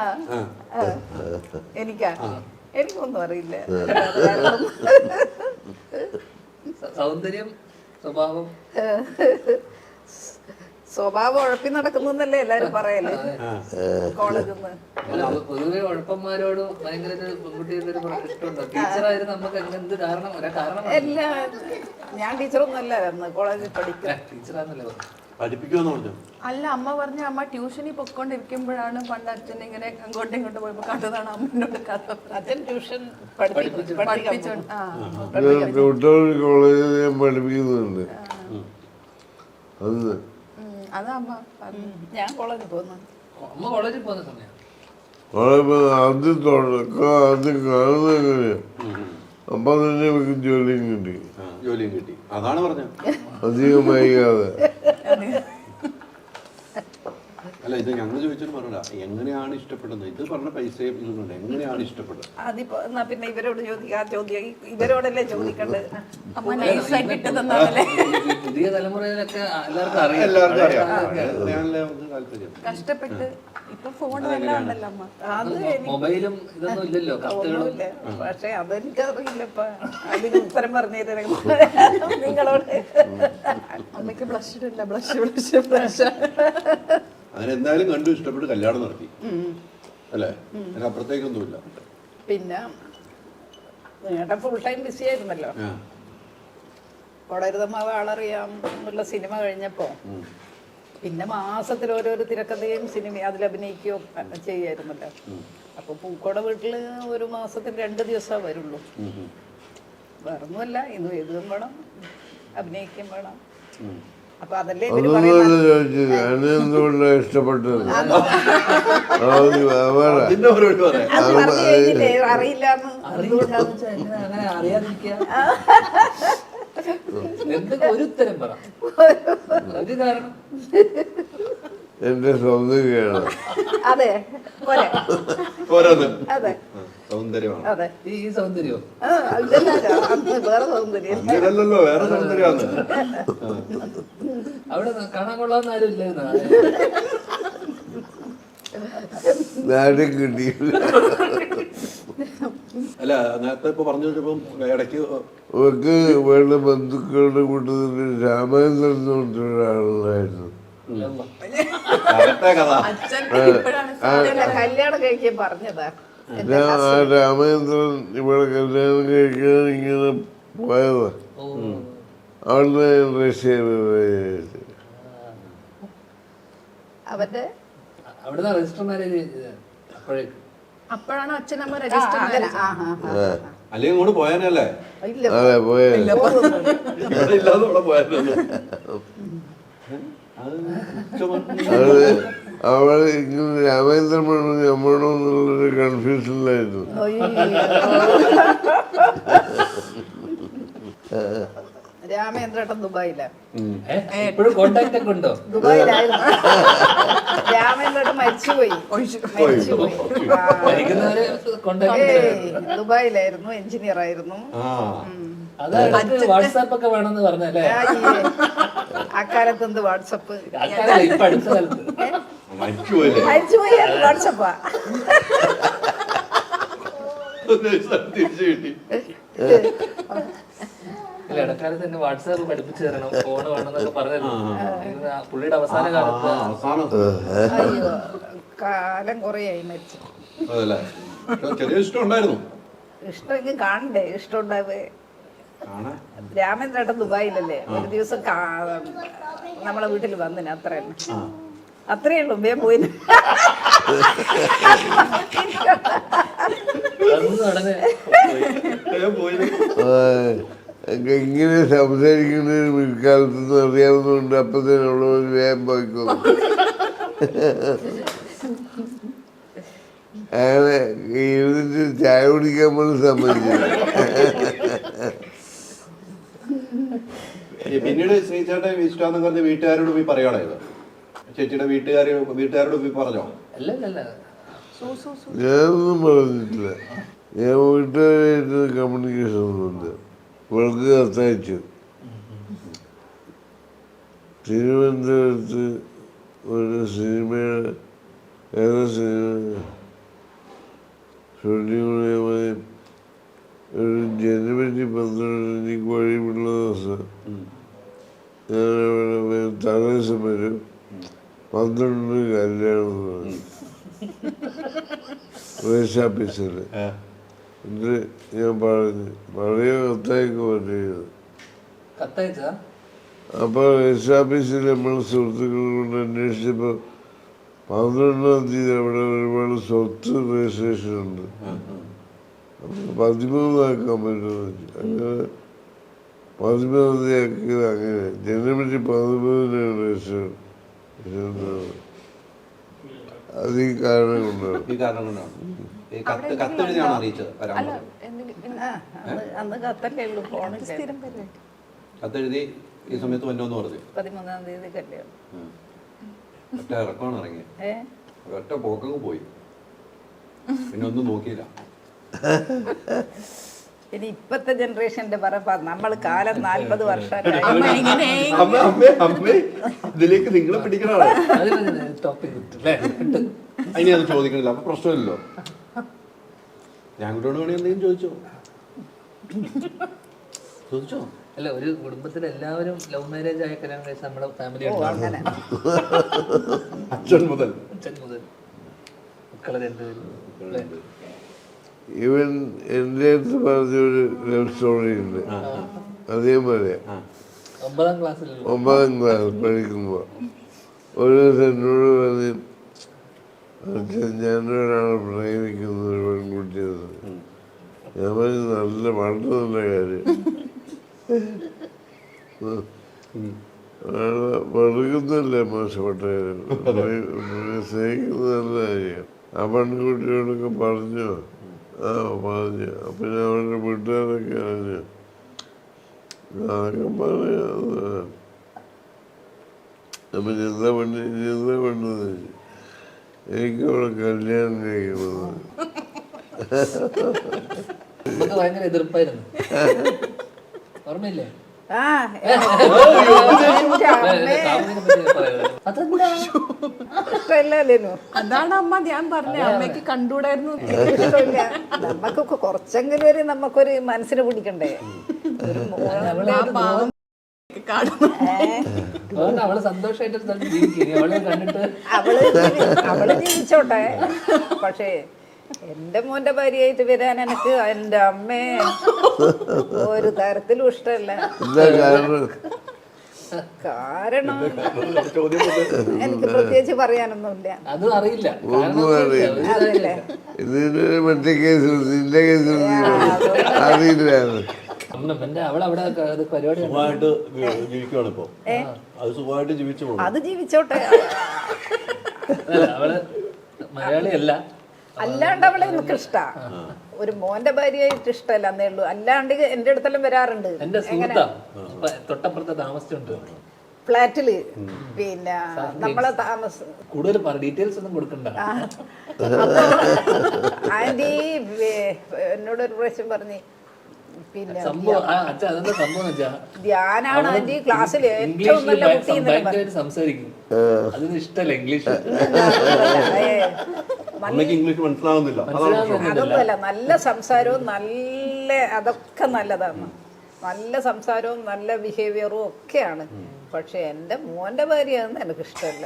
S6: ആ. എനിക്കാ എനിക്കൊന്നും അറിയില്ല.
S3: സൗന്ദര്യം, സ്വഭാവം.
S6: സ്വഭാവം ഉഴപ്പി നടക്കുന്നല്ലേ എല്ലാരും പറയല് കോളേജിൽ നിന്ന്.
S3: പൊതുവെ ഉഴപ്പന്മാരോട് ഭയങ്കര പെൺകുട്ടികളുടെ ഒരു ഇഷ്ടമുണ്ടോ? ടീച്ചറായിരുന്നു നമുക്ക് എന്ത് കാരണം? കാരണം
S6: എല്ലാ ഞാൻ ടീച്ചറൊന്നും അല്ലായിരുന്നു കോളേജിൽ പഠിക്കുക.
S3: ടീച്ചറാന്നല്ലേ പറഞ്ഞു.
S1: പഠിപ്പിക്കുമെന്ന് പറഞ്ഞു.
S5: അല്ല, അമ്മ പറഞ്ഞ അമ്മ ട്യൂഷനിൽ പൊയ്ക്കൊണ്ടിരിക്കുമ്പോഴാണ് പണ്ട് അച്ഛൻ ഇങ്ങനെ അങ്ങോട്ടും ഇങ്ങോട്ടും പോയപ്പോ കണ്ടതാണ് അമ്മേനോട് കഥ.
S6: അച്ഛൻ ട്യൂഷൻ
S5: പഠിപ്പിച്ചോണ്ട്
S2: ട്യൂട്ടോറിയൽ കോളേജിൽ ഞാൻ പഠിപ്പിക്കുന്നുണ്ട്. അന്ന്
S5: അതാ അമ്മ പറഞ്ഞു.
S6: ഞാൻ കോളേജിൽ പോകുന്നു.
S3: അമ്മ കോളേജിൽ പോകുന്ന സമയം
S2: ആദ്യം തുടക്കം ആദ്യം കാണുന്നത് എങ്ങനെയാ? അപ്പൊ തന്നെ എനിക്ക് ജോലിയും കിട്ടി.
S1: ജോലിയും കിട്ടി. അതാണ് പറഞ്ഞത്.
S2: അധികം വൈകാതെ.
S1: അല്ല ഇത് ഞങ്ങൾ ചോദിച്ചാലും പറഞ്ഞില്ല എങ്ങനെയാണ് ഇഷ്ടപ്പെടുന്നത്. ഇത് പറഞ്ഞ പൈസയും ഇതുകൊണ്ട് എങ്ങനെയാണ് ഇഷ്ടപ്പെട്ടത്?
S6: അതിപ്പോ എന്നാ പിന്നെ ഇവരോട് ചോദിക്കുക. ആ ചോദ്യം ഇവരോടല്ലേ ചോദിക്കേണ്ടത്.
S5: അമ്മ നൈസായിട്ട് ഇട്ട് തന്നാലേ.
S3: പുതിയ തലമുറയിലൊക്കെ എല്ലാവർക്കും അറിയാം.
S1: എല്ലാവർക്കും അറിയാം. അറിയാനുള്ള ഒരു താല്പര്യം.
S5: കഷ്ടപ്പെട്ട് ഇപ്പൊ ഫോണിലെല്ലാം ഉണ്ടല്ലോ അമ്മ.
S6: അത്
S3: മൊബൈലും ഇതൊന്നും ഇല്ലല്ലോ, കത്തുകളും.
S6: ഒന്നുമില്ല. പക്ഷെ അതെനിക്കറിയില്ല. ഇപ്പൊ അതിന് ഉത്തരം പറഞ്ഞു തരാൻ നിങ്ങളോട്.
S5: അമ്മയ്ക്ക് ബ്ലഷ് ഇടില്ല. ബ്ലഷ്
S1: അതിനെന്തായാലും കണ്ടു ഇഷ്ടപ്പെട്ട് കല്യാണം നടത്തി അല്ലേ? അതിനപ്പുറത്തേക്കൊന്നുമില്ല.
S6: പിന്നെ ഏട്ടൻ ഫുൾ ടൈം ബിസി ആയിരുന്നല്ലോ. കൊടരുതമാവ് ആളറിയാം എന്നുള്ള സിനിമ കഴിഞ്ഞപ്പോ പിന്നെ മാസത്തിൽ ഓരോരോ തിരക്കഥയും സിനിമ അതിലഭിനയിക്കുകയോ ചെയ്യായിരുന്നല്ലോ. അപ്പൊ പൂക്കോടെ വീട്ടില് ഒരു മാസത്തിൽ 2 ദിവസമേ വരുള്ളൂ. വേറൊന്നുമല്ല, ഇതും വേണം അഭിനയിക്കുകയും വേണം. അപ്പൊ അതല്ലേ ഇവര്
S2: അതൊന്നുമല്ല ചോദിച്ചത്. ഞാനെന്തുകൊണ്ടാണ് ഇഷ്ടപ്പെട്ടത്?
S1: അതിന്റെ മറുപടി പറയാം.
S6: അറിയില്ലാന്ന്.
S3: അറിയില്ലാന്ന് വെച്ചാൽ അങ്ങനെ അറിയാതിരിക്കുക. എന്തൊക്കെ ഒരു ഉത്തരം പറ. ഒരു കാരണം
S2: എന്റെ സൗന്ദര്യമാണ്.
S6: അതെ
S1: ഓരോന്ന്
S6: അതെ
S1: സൗന്ദര്യമാണ്.
S6: അതെ
S3: ഈ സൗന്ദര്യമോ?
S6: വേറെ സൗന്ദര്യം
S1: അങ്ങനെയല്ലല്ലോ, വേറെ സൗന്ദര്യമാണ്.
S3: അവിടെ കാണാൻ കൊള്ളാവുന്ന ആരും ഇല്ലായിരുന്നു.
S2: നാട്ടിൽ കിട്ടി.
S1: അല്ല നേരത്തെ ഇപ്പൊ പറഞ്ഞു വെച്ചപ്പം ഇടയ്ക്ക്
S2: അവർക്ക് വേണ്ട ബന്ധുക്കളുടെ കൂട്ടത്തിൽ രാമേന്ദ്രൻ എന്ന് പറഞ്ഞൊരാളുണ്ടായിരുന്നു.
S1: കറക്റ്റാ കഥ.
S5: അച്ഛൻ ഇപ്പോഴാണ്
S6: കല്യാണം കഴിക്കാൻ പറഞ്ഞതാ.
S2: ആ രാമേന്ദ്രൻ ഇവിടെ കല്യാണം കഴിക്കാൻ ഇങ്ങനെ പോയതാ. അവിടുന്ന് റഷ്യ
S6: അവന്റെ
S3: അവിടുന്ന് രജിസ്റ്റർ മാരേജ് അപ്പോഴേക്കും.
S5: അപ്പോഴാണ് അച്ഛനമ്മ രജിസ്റ്റർ
S1: അല്ലെങ്കിൽ ഇങ്ങോട്ട് പോയാനല്ലേ?
S6: ഇല്ല
S2: അതെ പോയത്.
S1: ഇവിടെ ഇല്ലാതെ ഇവിടെ പോയാനല്ലോ.
S2: അത് അവിടെ ഇങ്ങനെ രാമേന്ദ്രൻ നമ്മളോ എന്നുള്ളൊരു കൺഫ്യൂഷനിലായിരുന്നു.
S6: രാമേന്ദ്രേട്ടൻ ദുബായിലാ.
S3: ഇപ്പോഴും കോണ്ടാക്ട് ഒക്കെ ഉണ്ടോ?
S6: ദുബായിലായിരുന്നു. രാമേന്ദ്രേട്ടൻ മരിച്ചുപോയി.
S3: മരിക്കുന്നവരെ കോണ്ടാക്ട്.
S6: ദുബായിലായിരുന്നു, എഞ്ചിനീയർ ആയിരുന്നു.
S3: അതാണ് വാട്സാപ്പ് ഒക്കെ വേണമെന്ന് പറഞ്ഞല്ലേ?
S6: അക്കാലത്ത് എന്ത് വാട്സപ്പ്?
S3: ഇപ്പൊ അടുത്ത കാലത്ത്
S6: മരിച്ചുപോയി വാട്സപ്പാ.
S1: തിരിച്ചു കിട്ടി.
S3: ഇല്ല, ഇടക്കാലത്ത് തന്നെ വാട്സാപ്പ് പഠിപ്പിച്ചു തരണം, ഫോണ് വേണമെന്നൊക്കെ പറഞ്ഞല്ലോ. പുള്ളിയുടെ അവസാന കാലത്ത്
S6: അയ്യോ, കാലം കുറേയായി മരിച്ചു.
S1: അതല്ലേ? ചെറിയ ഇഷ്ടം ഉണ്ടായിരുന്നു.
S6: ഇഷ്ടമെങ്കിൽ കാണണ്ടേ? ഇഷ്ടം ഉണ്ടാവേ
S1: കാണാൻ
S6: രാമേന്ദ്രേട്ടൻ ദുബായിലല്ലേ, ഒരു ദിവസം നമ്മളെ വീട്ടിൽ വന്നിന്, അത്ര തന്നെ. അത്രയേ ഉള്ളൂ, വേഗം പോയി.
S2: ഇങ്ങനെ സംസാരിക്കുന്ന മുൻകാലത്ത് അറിയാവുന്നതുകൊണ്ട് അപ്പം തന്നെ ഉള്ളവർ വേഗം പോയിക്കോ. അങ്ങനെ ഇരുന്നിട്ട് ചായ കുടിക്കാൻ പോലും സമ്മതിച്ചില്ല.
S1: പിന്നീട് ശ്രീചേട്ടൻ ഇഷ്ടമാണെന്ന് പറഞ്ഞ് വീട്ടുകാരോട് പോയി പറയണോ ഇത്? ചേച്ചിയുടെ വീട്ടുകാരോട് പോയി പറഞ്ഞോ?
S2: ഞാനൊന്നും പറഞ്ഞിട്ടില്ല. ഞാൻ വീട്ടുകാരായിട്ട് കമ്മ്യൂണിക്കേഷൻ ഒന്നുമില്ല. ഇവൾക്ക് കത്തയച്ചു. തിരുവനന്തപുരത്ത് ഒരു സിനിമയുടെ ഷൂട്ടിംഗ് ഒരു ജനുവരി 12 എനിക്ക് വഴിയുള്ള ദിവസം ഞാനവിടെ തലേദിവസം വരും. 12 കല്യാണം റേഷൻ ഓഫീസിൽ. എന്നിട്ട് ഞാൻ പറഞ്ഞു പഴയ കത്തയക്ക് പറ്റിയത്. അപ്പോൾ റേഷൻ ഓഫീസിൽ നമ്മൾ സുഹൃത്തുക്കൾ കൊണ്ട് അന്വേഷിച്ചപ്പോൾ 12-ാം തീയതി അവിടെ ഒരുപാട് സ്വത്ത് രജിസ്ട്രേഷൻ ഉണ്ട്. 13 ആക്കാൻ പറ്റുമെന്ന് വെച്ചു. അങ്ങനെ 13 ആക്കിയത്. അങ്ങനെ ജനുവരി 13 രജിസ്ട്രേഷൻ. അത് ഈ കാരണം കൊണ്ടാണ്.
S6: അന്ന് കത്തല്ലേ ഉള്ളൂ, ഫോണില്ല.
S1: കത്തെഴുതി ഈ സമയത്ത് വന്നോന്ന് പറഞ്ഞു.
S6: 13-ാം തീയതി കല്യാണം.
S1: ഒറ്റ ഇറക്കമാണ് ഇറങ്ങിയ, ഒറ്റ പോക്കങ്ങ് പോയി, പിന്നെ ഒന്നും നോക്കിയില്ല.
S6: ഇനി ഇപ്പത്തെ ജനറേഷന്റെ പറ നമ്മൾ കാലം 40 വർഷം
S1: ഇതിലേക്ക് നിങ്ങൾ പിടിക്കണോ? അതിനെ അത് ചോദിക്കണില്ല, അപ്പൊ പ്രശ്നമില്ലല്ലോ. ഞാൻ കൂട്ടോട് വേണേ എന്തെങ്കിലും ചോദിച്ചോ?
S3: അല്ല, ഒരു കുടുംബത്തിൽ എല്ലാവരും ലവ് മാരേജ് ആയ കല്യാണം കഴിച്ച നമ്മുടെ ഫാമിലി
S1: അച്ഛൻ മുതൽ
S3: മക്കളെ രണ്ടുപേരും.
S2: ഈവൻ എൻ്റെ അടുത്ത് പറഞ്ഞൊരു ലവ് സ്റ്റോറി ഉണ്ട്. അതേപോലെ
S3: 9ാം ക്ലാസ്സിൽ
S2: 9ാം ക്ലാസ് പഠിക്കുമ്പോൾ ഒരു ദിവസം എന്നോട് പറഞ്ഞ് ഞാനൊരാളെ പ്രേമിക്കുന്ന ഒരു പെൺകുട്ടിയത്. ഞാൻ പറഞ്ഞു നല്ല നല്ല കാര്യം, വെറുകുന്നല്ലേ മോശപ്പെട്ട കാര്യം, സ്നേഹിക്കുന്നത് നല്ല കാര്യം. ആ പെൺകുട്ടിയോടൊക്കെ പറഞ്ഞോ? പറഞ്ഞു. പിന്നെ അവരുടെ വീട്ടുകാരൊക്കെ അറിഞ്ഞു. അതൊക്കെ പറയാ. അപ്പം എന്താ പെണ്ണ് എനിക്ക് അവിടെ കല്യാണം കഴിക്കുന്നത്.
S3: ഭയങ്കര എതിർപ്പായിരുന്നു, ഓർമ്മയില്ലേ?
S6: അതാണ് അമ്മ ഞാൻ പറഞ്ഞ അമ്മയ്ക്ക് കണ്ടൂടായിരുന്നു. നമുക്കൊക്കെ കുറച്ചെങ്കിലും ഒരു നമുക്കൊരു മനസ്സിന് പിടിക്കണ്ടേ.
S3: അവള് സന്തോഷമായിട്ട്
S6: അവള് ജീവിച്ചോട്ടെ. പക്ഷേ എന്റെ മോന്റെ ഭാര്യയായിട്ട് വരാൻ എനിക്ക് എന്റെ അമ്മേ ഒരു തരത്തിലും ഇഷ്ടമല്ല. കാരണം എനിക്ക് പ്രത്യേകിച്ച് പറയാനൊന്നുമില്ല.
S3: അതും അറിയില്ല.
S2: മറ്റേ കേസ് നിന്റെ കേസ് അറിയില്ല.
S6: അത് ജീവിച്ചോട്ടെ.
S3: മലയാളിയല്ല,
S6: അല്ലാണ്ട് അവളെ എനിക്ക് ഇഷ്ടാ. ഒരു മോന്റെ ഭാര്യയായിട്ട് ഇഷ്ടമല്ല എന്നേ ഉള്ളൂ. അല്ലാണ്ട് എന്റെ അടുത്തെല്ലാം വരാറുണ്ട്.
S3: എന്റെ സുഹൃത്താ തൊട്ടപ്പുറത്തെ താമസിച്ചുണ്ട്
S6: ഫ്ലാറ്റില്. പിന്നെ നമ്മളെ താമസം
S3: കൂടുതൽ ഡീറ്റെയിൽസ് ഒന്നും കൊടുക്കണ്ട.
S6: ആന്റി എന്നോടൊരു പ്രാവശ്യം പറഞ്ഞ് പിന്നെ ധ്യാനാണ് ആന്റി ക്ലാസ്സിൽ ഏറ്റവും നല്ല കുട്ടി
S3: സംസാരിക്കും. അതിന് ഇഷ്ടമല്ല ഇംഗ്ലീഷ്.
S6: അതൊന്നുമല്ല, നല്ല സംസാരവും നല്ല അതൊക്കെ നല്ലതാണ്. നല്ല സംസാരവും നല്ല ബിഹേവിയറും ഒക്കെയാണ്. പക്ഷെ എന്റെ മോന്റെ ഭാര്യയാണെന്ന് എനിക്ക് ഇഷ്ടമല്ല.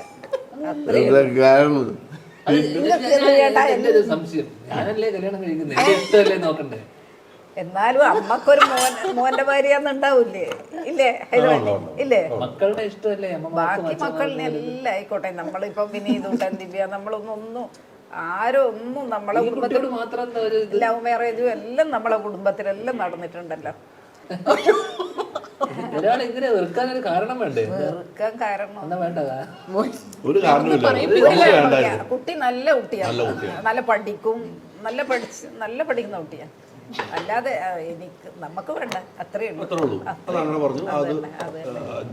S3: സംശയം, ഞാനല്ലേ കല്യാണം കഴിക്കുന്നത്, ഇഷ്ടമല്ലേ നോക്കണ്ടേ?
S6: എന്നാലും അമ്മക്കൊരു മോന്റെ ഭാര്യന്ന് ഉണ്ടാവൂലേ? ഇല്ലേ ഇല്ലേ?
S3: മക്കളുടെ ഇഷ്ടമല്ലേ
S6: ബാക്കി മക്കളിനെ എല്ലാം ആയിക്കോട്ടെ. നമ്മളിപ്പം വിനീതുണ്ടൻ, ദിവ്യ, നമ്മളൊന്നും ആരും ഒന്നും നമ്മളെ കുടുംബത്തിൽ
S3: മാത്രം
S6: ലവ് മാരേജും എല്ലാം നമ്മളെ കുടുംബത്തിലെല്ലാം നടന്നിട്ടുണ്ടല്ലോ.
S3: ഒരാൾ ഇങ്ങനെ വെറുക്കാനൊരു കാരണം വേണ്ടേ?
S6: വെറുക്കാൻ കാരണം
S3: എന്നാ വേണ്ട
S1: ഒരു കാരണമില്ല.
S6: കുട്ടി നല്ല കുട്ടിയാണ്, നല്ല പഠിക്കും, നല്ല പഠിക്കുന്ന കുട്ടിയാണ്. അല്ലാതെ എനിക്ക് നമുക്ക് വേണ്ട, അത്രേ ഉള്ളൂ.
S1: അതങ്ങനെ പറഞ്ഞു. അത്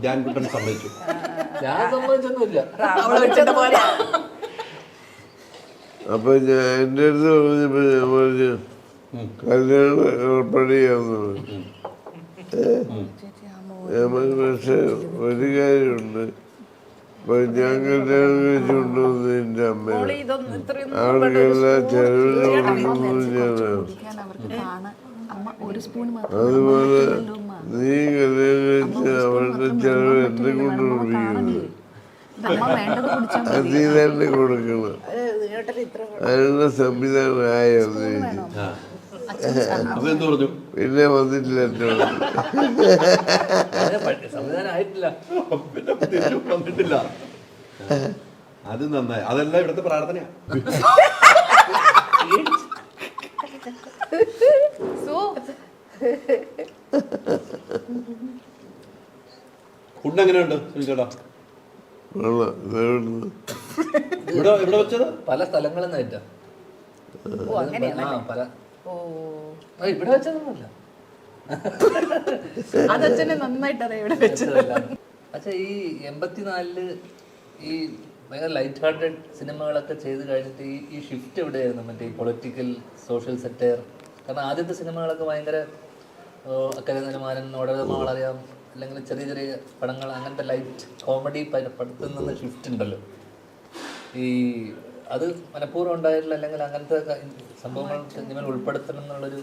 S1: ജാൻകുട്ടൻ സമ്മതിച്ചു.
S3: ഞാൻ സമ്മതിച്ചൊന്നുമില്ല.
S2: അപ്പൊ ഞാൻ എൻ്റെ അടുത്ത് പറഞ്ഞപ്പോ ഞാൻ പറഞ്ഞു കല്യാണം ഏർപ്പെടുകയാന്ന് പറഞ്ഞു. പക്ഷെ ഒരു കാര്യമുണ്ട്, ഇപ്പൊ ഞാൻ കല്യാണം കഴിച്ചുകൊണ്ടുവന്ന് എൻ്റെ അമ്മ ആളുകളെല്ലാം ചെലവിന് കൊടുക്കുന്നത് ഞാനാണ്. അതുപോലെ നീ കല്യാണം കഴിച്ച് അവരുടെ ചെലവ് എന്നെ കൊണ്ട് കൊടുക്കുന്നത് അത് നീ തന്നെ കൊടുക്കണം. അതിനുള്ള സംവിധാനമായോ പിന്നെ വന്നിട്ടില്ല എന്നോട്.
S1: വന്നിട്ടില്ല. അത് നന്നായി. അതെല്ലാം ഇവിടുത്തെ പ്രാർത്ഥനയാ. ഫുഡ് എങ്ങനെയുണ്ട് ചേട്ടാ? ഇവിടെ വെച്ചത്
S3: പല സ്ഥലങ്ങളിൽ നിന്നായിട്ടാ. ഇവിടെ വെച്ചതൊന്നുമില്ല.
S5: അതച്ഛനെ നന്നായിട്ട് ഇവിടെ വെച്ചതല്ല.
S3: പക്ഷെ ഈ 84 ഈ ഭയങ്കര ലൈറ്റ് ഹാർട്ടഡ് സിനിമകളൊക്കെ ചെയ്ത് കഴിഞ്ഞിട്ട് ഈ ഷിഫ്റ്റ് എവിടെയായിരുന്നു? മറ്റേ ഈ പൊളിറ്റിക്കൽ സോഷ്യൽ സെറ്റയർ. കാരണം ആദ്യത്തെ സിനിമകളൊക്കെ ഭയങ്കര അക്കരെ നിലമാരൻ, വളരെയറിയാം, അല്ലെങ്കിൽ ചെറിയ ചെറിയ പടങ്ങൾ, അങ്ങനത്തെ ലൈറ്റ് കോമഡി പടത്തിൽ നിന്ന് ഷിഫ്റ്റ് ഉണ്ടല്ലോ. ഈ അത് മനഃപൂർവ്വം ഉണ്ടായിട്ടില്ല, അല്ലെങ്കിൽ അങ്ങനത്തെ സംഭവങ്ങൾ നിങ്ങൾ ഉൾപ്പെടുത്തണം എന്നുള്ളൊരു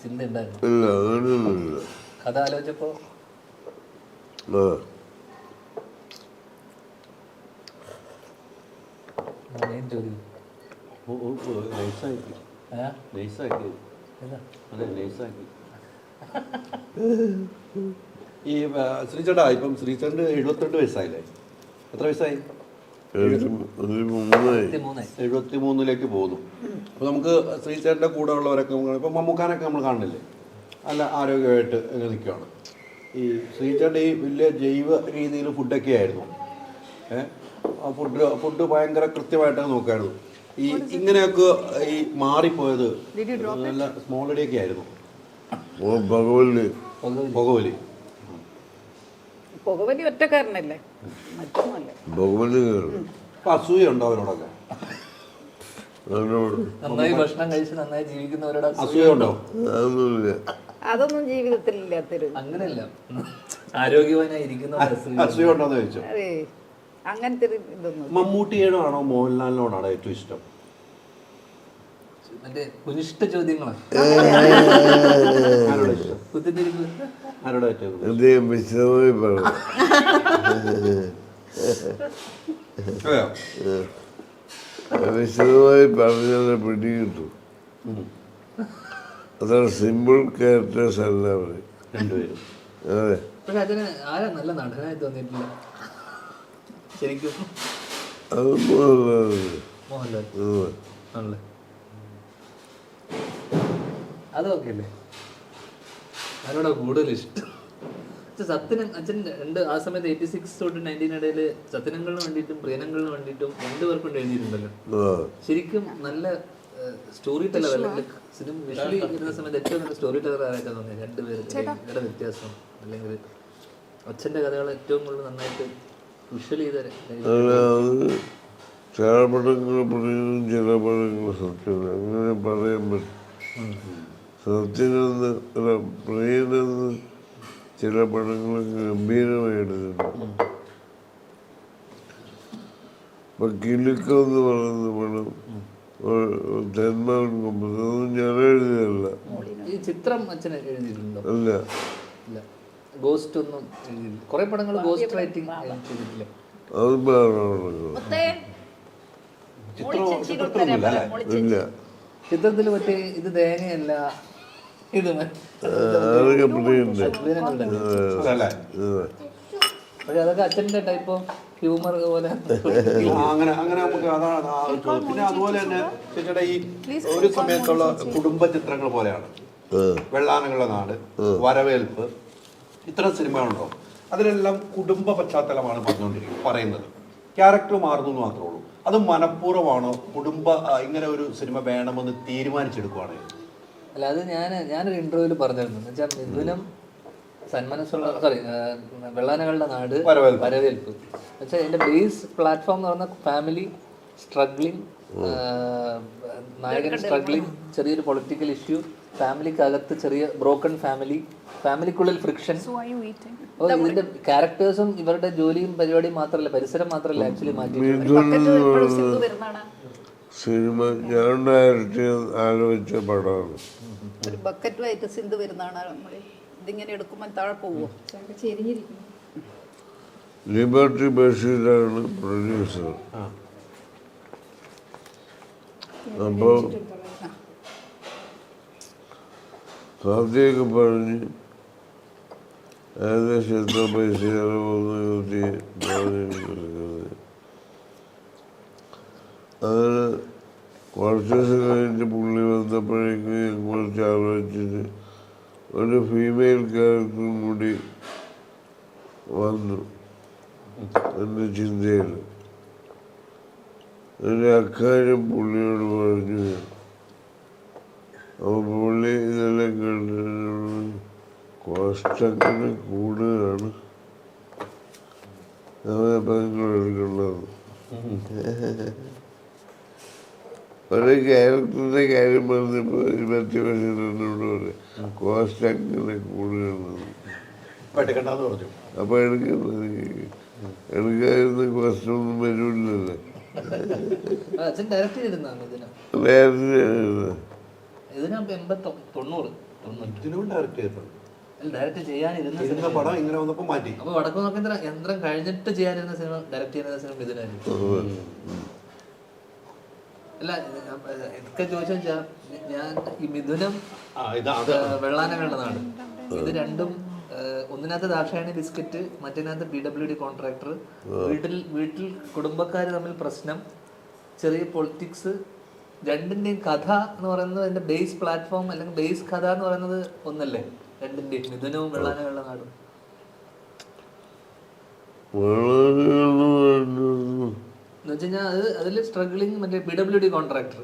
S3: ചിന്ത ഉണ്ടായിരുന്നു? കഥ ആലോചിച്ചപ്പോ ചോദ്യം
S1: ഈ ശ്രീചേട്ടാ, ഇപ്പം ശ്രീചേട്ടന് 72 വയസ്സായില്ലേ? എത്ര വയസ്സായി? 73 പോകുന്നു. അപ്പോൾ നമുക്ക് ശ്രീചേട്ടൻ്റെ കൂടെ ഉള്ളവരൊക്കെ ഇപ്പം മമ്മൂക്കാനൊക്കെ നമ്മൾ കാണുന്നില്ലേ, നല്ല ആരോഗ്യമായിട്ട് ഇങ്ങനെ നിൽക്കുകയാണ്. ഈ ശ്രീചേട്ടൻ ഈ വലിയ ജൈവ രീതിയിൽ ഫുഡൊക്കെ ആയിരുന്നു. ഫുഡ് ഭയങ്കര കൃത്യമായിട്ടൊക്കെ നോക്കായിരുന്നു. ഈ ഇങ്ങനെയൊക്കെ ഈ മാറിപ്പോയത് നല്ല സ്മോളടിയൊക്കെ ആയിരുന്നു. പുകവലി
S6: ഒറ്റക്കാരനല്ലേ, മറ്റൊന്നുമല്ല.
S1: അസൂയ ഉണ്ടോ അവരോടൊക്കെ?
S3: നന്നായി ഭക്ഷണം കഴിച്ച് നന്നായി ജീവിക്കുന്നവരോട്
S1: അസൂയ ഉണ്ടോ?
S6: അതൊന്നും ജീവിതത്തിൽ ഇല്ലാത്തൊരു,
S3: അങ്ങനെയല്ല, ആരോഗ്യവാനായി ഇരിക്കുന്ന
S1: അസൂയ ഉണ്ടോന്ന് ചോദിച്ചു.
S6: അതെ, അങ്ങനത്തെ ഇതൊന്നും.
S1: മമ്മൂട്ടിയോടാണോ മോഹൻലാലിനോടാണോ ഏറ്റവും ഇഷ്ടം?
S3: മറ്റേ കുനിഷ്ഠ ചോദ്യങ്ങളാണ്.
S1: ആരോടാ ഏറ്റവും
S2: വിശദമായി പറഞ്ഞു. വിശദമായി പറഞ്ഞാൽ പിടി കിട്ടും. അതാണ് സിമ്പിൾ ക്യാരക്ടേഴ്സ് അല്ല പറയും
S1: രണ്ടുപേരും.
S2: അതെ,
S3: പക്ഷെ അതിന് ആരാ നല്ല നടനായി തോന്നിയിട്ടില്ല ശരിക്കും?
S2: അത്
S3: മോഹൻലാൽ ആണല്ലേ? അതൊക്കെ അല്ലേ അതിനോടാ കൂടുതൽ ഇഷ്ടം. സത്യനം അച്ഛൻ ആ സമയത്ത് 86 തൊട്ട് 19 ഇടയിൽ സത്യനങ്ങളിന് വേണ്ടിയിട്ടും പ്രിയനങ്ങളിന് വേണ്ടിയിട്ടും രണ്ടുപേർക്കും എഴുതിയിട്ടുണ്ടല്ലോ. ശരിക്കും നല്ല സ്റ്റോറി ടെലർ, അല്ലെങ്കിൽ സിനിമ വിഷ്വലി ഇരുന്ന സമയത്ത് ഏറ്റവും നല്ല സ്റ്റോറി ടെലർ ആരായിട്ടാണ് തോന്നിയത്? രണ്ടുപേരുടെ വ്യത്യാസം, അല്ലെങ്കിൽ അച്ഛൻ്റെ കഥകൾ ഏറ്റവും കൂടുതൽ നന്നായിട്ട് വിഷ്വൽ ചെയ്ത
S2: ചില പടങ്ങൾ പറയുന്നു, ചില പടങ്ങൾ സത്യം, അങ്ങനെ പറയാൻ പറ്റും. സത്യനെന്ന് പ്രിയനെന്ന് ചില പടങ്ങൾ ഗംഭീരമായിട്ടുണ്ട്. ഇപ്പൊ കിലുക്കെന്ന് പറയുന്ന പടം തെന്മാവൻ കൊമ്പത്ത്, അതൊന്നും ഞാൻ എഴുതിയതല്ല.
S3: ഈ ചിത്രം അച്ഛൻ എഴുതിയിട്ടുണ്ടോ?
S2: അല്ല,
S3: ഗോസ്റ്റ് ഒന്നും എഴുതിയില്ല. കുറെ പടങ്ങൾ ഗോസ്റ്റ് റൈറ്റിംഗ് ചെയ്തിട്ടില്ല.
S2: അത്
S1: ചിത്രമൊന്നുമില്ല.
S2: ഇല്ല.
S3: ചിത്രത്തിൽ മറ്റേ ഇത് തേങ്ങയല്ല, ഇത്
S2: അതൊക്കെ പ്രിയുണ്ട്.
S1: അതല്ലേ
S3: പക്ഷെ അതൊക്കെ അച്ഛൻ്റെ ടൈപ്പ് ഓഫ് ഹ്യൂമർ പോലെ.
S1: അങ്ങനെ അങ്ങനെ നമുക്ക് അതാണ് ആ ഒരു ചോദ്യം. പിന്നെ അതുപോലെ തന്നെ ചേച്ചിയുടെ ഈ ഒരു സമയത്തുള്ള കുടുംബ ചിത്രങ്ങൾ പോലെയാണ് വെള്ളാനങ്ങളുടെ നാട്, വരവേൽപ്പ്, ഇത്തരം സിനിമകളുണ്ടോ? അതിലെല്ലാം കുടുംബ പശ്ചാത്തലമാണ് പറയുന്നത്. ക്യാരക്ടർ മാറുന്നു എന്ന് മാത്രമേ ഉള്ളൂ. അത് മനഃപൂർവ്വമാണോ കുടുംബ ഇങ്ങനെ ഒരു സിനിമ വേണമെന്ന് തീരുമാനിച്ചെടുക്കുവാണ്?
S3: അല്ല, അത് ഞാനൊരു ഇന്റർവ്യൂവിൽ പറഞ്ഞിരുന്നു. എന്ന് വെച്ചാൽ മിഥുനം, സന്മനസ്സുള്ള വെള്ളാനകളുടെ നാട്, വരവേൽപ്പ് വെച്ചാൽ എൻ്റെ ബേസ് പ്ലാറ്റ്ഫോം എന്ന് പറഞ്ഞാൽ ഫാമിലി സ്ട്രഗ്ലിംഗ്, നായകൻ സ്ട്രഗ്ലിംഗ്, ചെറിയൊരു പൊളിറ്റിക്കൽ ഇഷ്യൂ, ഫാമിലിക്കകത്ത് ചെറിയ ബ്രോക്കൺ ഫാമിലിക്കുള്ളിൽ ഫ്രിക്ഷൻ. അപ്പോൾ ഇതിന്റെ ക്യാരക്ടേഴ്സും ഇവരുടെ ജോലിയും പരിപാടിയും മാത്രമല്ല, പരിസരം മാത്രമല്ല ആക്ച്വലി മാറ്റി.
S2: സിനിമ ഞാൻ ഡയറക്റ്റ് ആലോചിച്ച പടമാണ്.
S6: ഒരു ബക്കറ്റുമായിട്ട് സിന്ധു വരുന്നതാണ് നമ്മൾ ഇതിങ്ങനെ എടുക്കുമ്പോൾ താഴെ പോവോ?
S2: ലിബർട്ടി ബഷീറാണ് പ്രൊഡ്യൂസർ. അപ്പോൾ സാധ്യമൊക്കെ പറഞ്ഞ് ഏകദേശം എത്ര പൈസയാണ് പോകുന്ന അങ്ങനെ കുറച്ച് ദിവസം കഴിഞ്ഞിട്ട് പുള്ളി വന്നപ്പോഴേക്കും ഞാൻ കുറച്ച് ആലോചിച്ചിട്ട് ഒരു ഫീമെയിൽ ക്യാരക്ടറും കൂടി വന്നു എൻ്റെ ചിന്തയിൽ. എൻ്റെ അക്കാര്യം പുള്ളിയോട് പറഞ്ഞു. അപ്പോൾ പുള്ളി ഇതെല്ലാം കേട്ടിട്ട് കോസ്റ്റങ്ങനെ കൂടുതലാണ്, അതപ്പോൾ നിങ്ങൾ എടുക്കേണ്ടത്. ഒരു ക്യാരക്ടറിൻ്റെ കാര്യം പറഞ്ഞപ്പോൾ 20 വർഷത്തിനോട് പറയും കോസ്റ്റ് അങ്ങനെ കൂടുതലാണ്. അപ്പോൾ എടുക്കാതിരുന്ന കോസ്റ്റൊന്നും വരില്ലല്ലോ.
S3: അച്ഛൻ ഡയറക്റ്റ് ചെയ്തിരുന്നാണ് ഡയറക്റ്റ് ചെയ്യാനിരുന്ന
S1: പടം ഇങ്ങനെ വന്നപ്പോൾ മാറ്റി.
S3: അപ്പൊ വടക്കു നോക്കുന്ന യന്ത്രം കഴിഞ്ഞിട്ട് ചെയ്യാനിരുന്ന സിനിമ ഡയറക്റ്റ് ചെയ്യുന്ന സിനിമ ഇതിനായിരുന്നു. അല്ല, ഇതൊക്കെ ചോദിച്ചാൽ ഞാൻ ഈ മിഥുനം, വെള്ളാനകളുടെ നാട്, ഇത് രണ്ടും ഒന്നിനകത്ത് ദാക്ഷായണി ബിസ്ക്കറ്റ്, മറ്റേനകത്ത് PWD കോൺട്രാക്ടർ, വീട്ടിൽ കുടുംബക്കാർ തമ്മിൽ പ്രശ്നം, ചെറിയ പൊളിറ്റിക്സ്, രണ്ടിൻ്റെയും കഥ എന്ന് പറയുന്നത് അതിൻ്റെ ബേസ് പ്ലാറ്റ്ഫോം അല്ലെങ്കിൽ ബേസ് കഥ എന്ന് പറയുന്നത് ഒന്നല്ലേ രണ്ടിൻ്റെയും, മിഥുനവും വെള്ളാനകളുടെ നാടും. എന്ന് വെച്ച് കഴിഞ്ഞാൽ അതിൽ സ്ട്രഗ്ലിങ് മറ്റേ PWD കോൺട്രാക്ടർ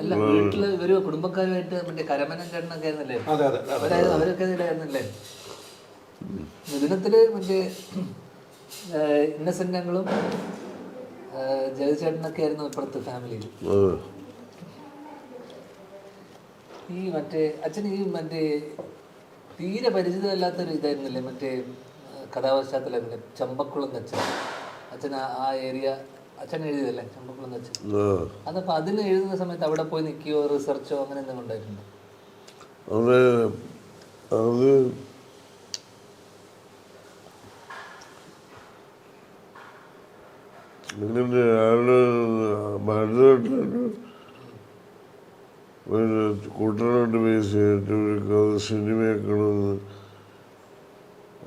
S3: അല്ല, വീട്ടില് ഇവര് കുടുംബക്കാരുമായിട്ട് മറ്റേ കരമനൻ ചേട്ടനൊക്കെ ആയിരുന്നല്ലേ, അവരൊക്കെ ഇതിലായിരുന്നല്ലേ. മിഥുനത്തില് മറ്റേ ഇന്നസെന്റ് ഞങ്ങളും ജഗചേട്ടനൊക്കെ ആയിരുന്നു ഇപ്പുറത്ത് ഫാമിലിയിൽ. ഈ മറ്റേ അച്ഛൻ ഈ മറ്റേ തീരെ പരിചിതമല്ലാത്തൊരു ഇതായിരുന്നില്ലേ മറ്റേ കഥാപശ്ചാത്തലത്തില്, ചമ്പക്കുളം അച്ഛൻ. അച്ഛൻ ആ ഏരിയ അച്ഛൻ എഴുതിയതല്ലേ ചമ്പക്കുളം അച്ഛൻ. അതപ്പോൾ അതിന് എഴുതുന്ന സമയത്ത് അവിടെ പോയി നിൽക്കുകയോ റിസർച്ചോ അങ്ങനെ എന്തെങ്കിലും ഉണ്ടായിട്ടുണ്ടോ?
S2: അങ്ങനെ ആള് ഭരതനാട്യം ഒരു കുട്ടനാട് ബേസ് ചെയ്തിട്ട് ഒരു സിനിമയാക്കണമെന്ന്.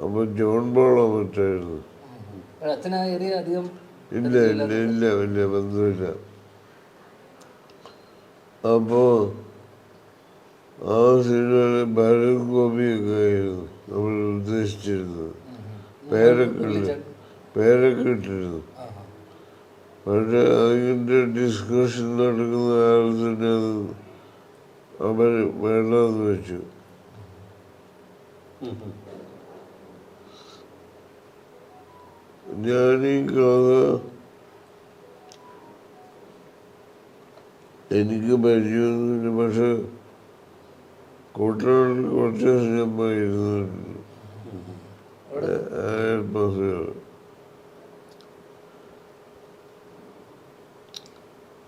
S2: അപ്പോൾ ജോൺ ബോളോ മറ്റായിരുന്നു.
S3: അച്ഛൻ ആ ഏരിയ അധികം
S2: ഇല്ല ബന്ധമില്ല. അപ്പോൾ ആ സിനിമയിൽ ഭരത് ഗോപിയൊക്കെ ആയിരുന്നു നമ്മൾ ഉദ്ദേശിച്ചിരുന്നത്. പേരൊക്കെ ഇട്ടിരുന്നു. പക്ഷെ അതിൻ്റെ ഡിസ്കഷൻ നടക്കുന്ന കാലത്ത് അത് അവർ വേണ്ടെന്ന് വെച്ചു. ഞാനീ കഥ എനിക്ക് പരിചയമൊന്നുമില്ല. പക്ഷെ കുട്ടനാട്ടിൽ കുറച്ച് ദിവസം ഞാൻ ഇരുന്നിട്ടുണ്ട്.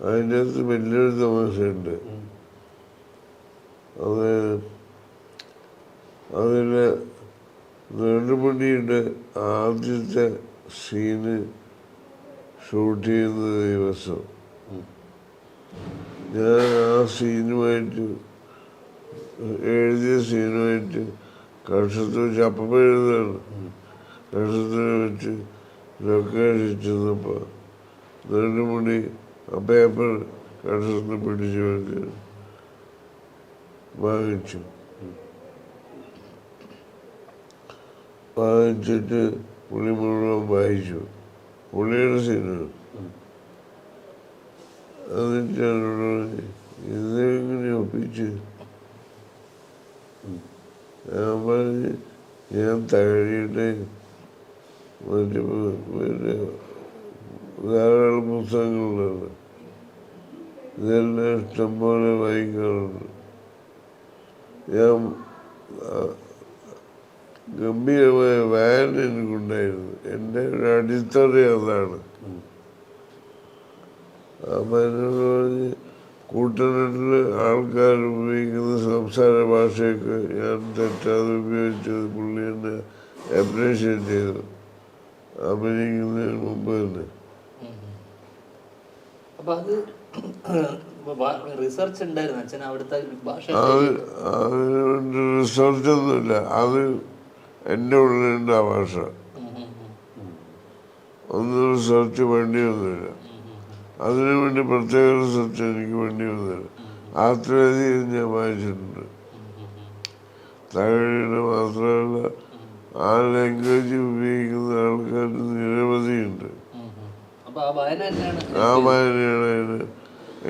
S2: അതിൻ്റെ അകത്ത് വലിയൊരു തമാശയുണ്ട്. അതിലെ നെടുമുടിയുടെ ആദ്യത്തെ സീന് ഷൂട്ട് ചെയ്യുന്ന ദിവസം ഞാൻ ആ സീനുമായിട്ട് എഴുതിയ സീനുമായിട്ട് കക്ഷത്തിൽ വെച്ച് അപ്പം എഴുതാണ്. കക്ഷത്തിൽ വെച്ച് ലൊക്കേഷൻ ചെന്നപ്പോൾ നെടുമുടി ആ പേപ്പർ കക്ഷത്തിൽ പിടിച്ചു വെച്ച് വാങ്ങിച്ചു. വാങ്ങിച്ചിട്ട് പുള്ളി മുഴുവൻ വായിച്ചു. പുള്ളിയുടെ സിനിമ എന്നിട്ട് എന്നോട് പറഞ്ഞു ഇതെങ്ങനെ ഒപ്പിച്ച്. ഞാൻ പറഞ്ഞ് ഞാൻ തകഴിയുടെ മറ്റേ ധാരാളം പുസ്തകങ്ങളുണ്ട്, ഇതെല്ലാം ഇഷ്ടംപോലെ വായിക്കാറുണ്ട്. ഞാൻ ഗംഭീരമായ വായന എനിക്കുണ്ടായിരുന്നു. എൻ്റെ ഒരു അടിത്തറ അതാണ്. അപ്പം എന്നോട് പറഞ്ഞ് കൂട്ടനാട്ടിൽ ആൾക്കാർ ഉപയോഗിക്കുന്ന സംസാര ഭാഷയൊക്കെ ഞാൻ തെറ്റാതെ ഉപയോഗിച്ചത് പുള്ളി എന്നെ അപ്രീഷിയേറ്റ് ചെയ്തു അഭിനയിക്കുന്നതിന് മുമ്പ് തന്നെ.
S3: അപ്പൊ അത് റിസർച്ച് ഉണ്ടായിരുന്നു അച്ഛൻ അവിടുത്തെ ഭാഷ?
S2: അതിന് റിസർച്ചൊന്നുമില്ല, അത് എൻ്റെ ഉള്ളിലുണ്ട് ആ ഭാഷ. ഒന്നും റിസർച്ച് വേണ്ടിയൊന്നുമില്ല, അതിനു വേണ്ടി പ്രത്യേക റിസർച്ച് എനിക്ക് വേണ്ടി വന്നില്ല. ആത്രേതിയിൽ ഞാൻ വായിച്ചിട്ടുണ്ട്. തകഴിയുടെ മാത്രമല്ല ആ ലാംഗ്വേജ് ഉപയോഗിക്കുന്ന ആൾക്കാർ നിരവധിയുണ്ട്. ആ വായനയാണ് അതിന്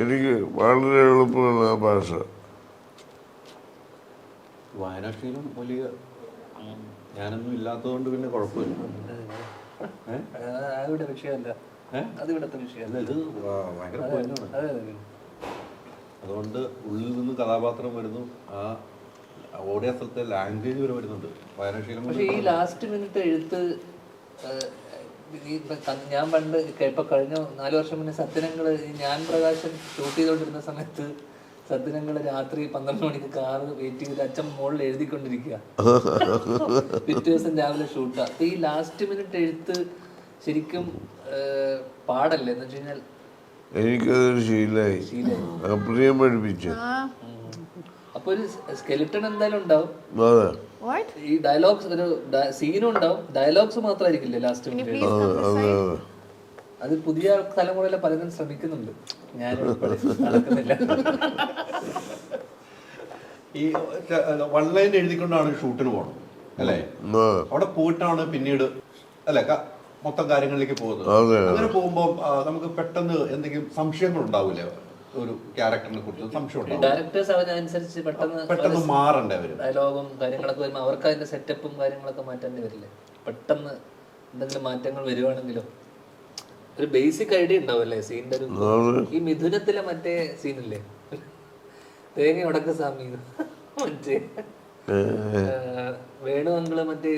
S2: എനിക്ക് വളരെ എളുപ്പമാണ് ആ ഭാഷ.
S1: വായനാശീലം വലിയ ഞാനൊന്നും ഇല്ലാത്തതുകൊണ്ട് പിന്നെ കുഴപ്പമില്ല.
S3: അതിവിടെ വിഷയമല്ല, അതിവിടത്തെ വിഷയമല്ല.
S1: ഇത് ഭയങ്കര പോയിന്റാണ്. അതുകൊണ്ട് ഉള്ളിൽ നിന്ന് കഥാപാത്രം വരുന്നു, ആ ഓടിയ സ്ഥലത്തെ ലാംഗ്വേജ് വരെ വരുന്നുണ്ട് വായനാശീലം.
S3: പക്ഷെ ഈ ലാസ്റ്റ് മിനിറ്റ് എഴുത്ത് ഞാൻ പണ്ട് ഇപ്പൊ കഴിഞ്ഞ 4 വർഷം മുന്നേ സത്യനങ്ങൾ ഞാൻ പ്രകാശൻ ഷൂട്ട് ചെയ്തോണ്ടിരുന്ന സമയത്ത് സത്യനങ്ങൾ രാത്രി 12 മണിക്ക് കാറ് വെയിറ്റ് ചെയ്തിട്ട് അച്ഛൻ മുകളിൽ എഴുതിക്കൊണ്ടിരിക്കുക. പിറ്റേ ദിവസം രാവിലെ ഷൂട്ടാ. അപ്പൊ ഈ ലാസ്റ്റ് മിനിറ്റ് എഴുത്ത് ശരിക്കും പാടല്ലേ എന്ന് വെച്ച് കഴിഞ്ഞാൽ
S2: എനിക്കതൊരു ശീലമായി. പ്രിയം പഠിപ്പിച്ചു.
S3: അപ്പൊ ഒരു സ്കെലിറ്റൺ എന്തായാലും ഉണ്ടാവും.
S5: What?
S3: ഈ ഡയലോഗ്സ് ഒരു സീനും ഉണ്ടാവും, ഡയലോഗ്സ് മാത്രമായിരിക്കില്ലേ ലാസ്റ്റ് മിനിറ്റ്? അത് പുതിയ തലമുറയിലെ പലരും ശ്രമിക്കുന്നുണ്ട്, ഞാൻ ഉൾപ്പെടെ നടക്കുന്നില്ല.
S1: ഈ വൺ ലൈൻ എഴുതിക്കൊണ്ടാണ് ഷൂട്ടിന് പോകണം അല്ലേ? അവിടെ പോയിട്ടാണ് പിന്നീട് അല്ലെ മൊത്തം കാര്യങ്ങളിലേക്ക് പോകുന്നത്. അങ്ങനെ പോകുമ്പോൾ നമുക്ക് പെട്ടെന്ന് എന്തെങ്കിലും സംശയങ്ങൾ ഉണ്ടാവില്ലേ? ഒരു ക്യാരക്ടറിനെ കുറിച്ച് സംശയം ഉണ്ടാവും.
S3: ഡയറക്ടേഴ്സ് അവരനുസരിച്ച് പെട്ടെന്ന്
S1: മാറണ്ടേ അവര്?
S3: ഡയലോഗും കാര്യങ്ങളൊക്കെ വരുമ്പോൾ അവർക്ക് അതിന്റെ സെറ്റപ്പും കാര്യങ്ങളൊക്കെ മാറ്റേണ്ടി വരില്ലേ? പെട്ടെന്ന് എന്തെങ്കിലും മാറ്റങ്ങൾ വരുവാണെങ്കിലോ ഒരു ബേസിക് ഐഡിയ ഉണ്ടാവല്ലേ സീനിന്റെ ഒരു. ഈ മിഥുനത്തിലെ മറ്റേ സീനില്ലേ, തേങ്ങ ഉടക്ക സ്വാമി, മറ്റേ വേണു അങ്കിള്, മറ്റേ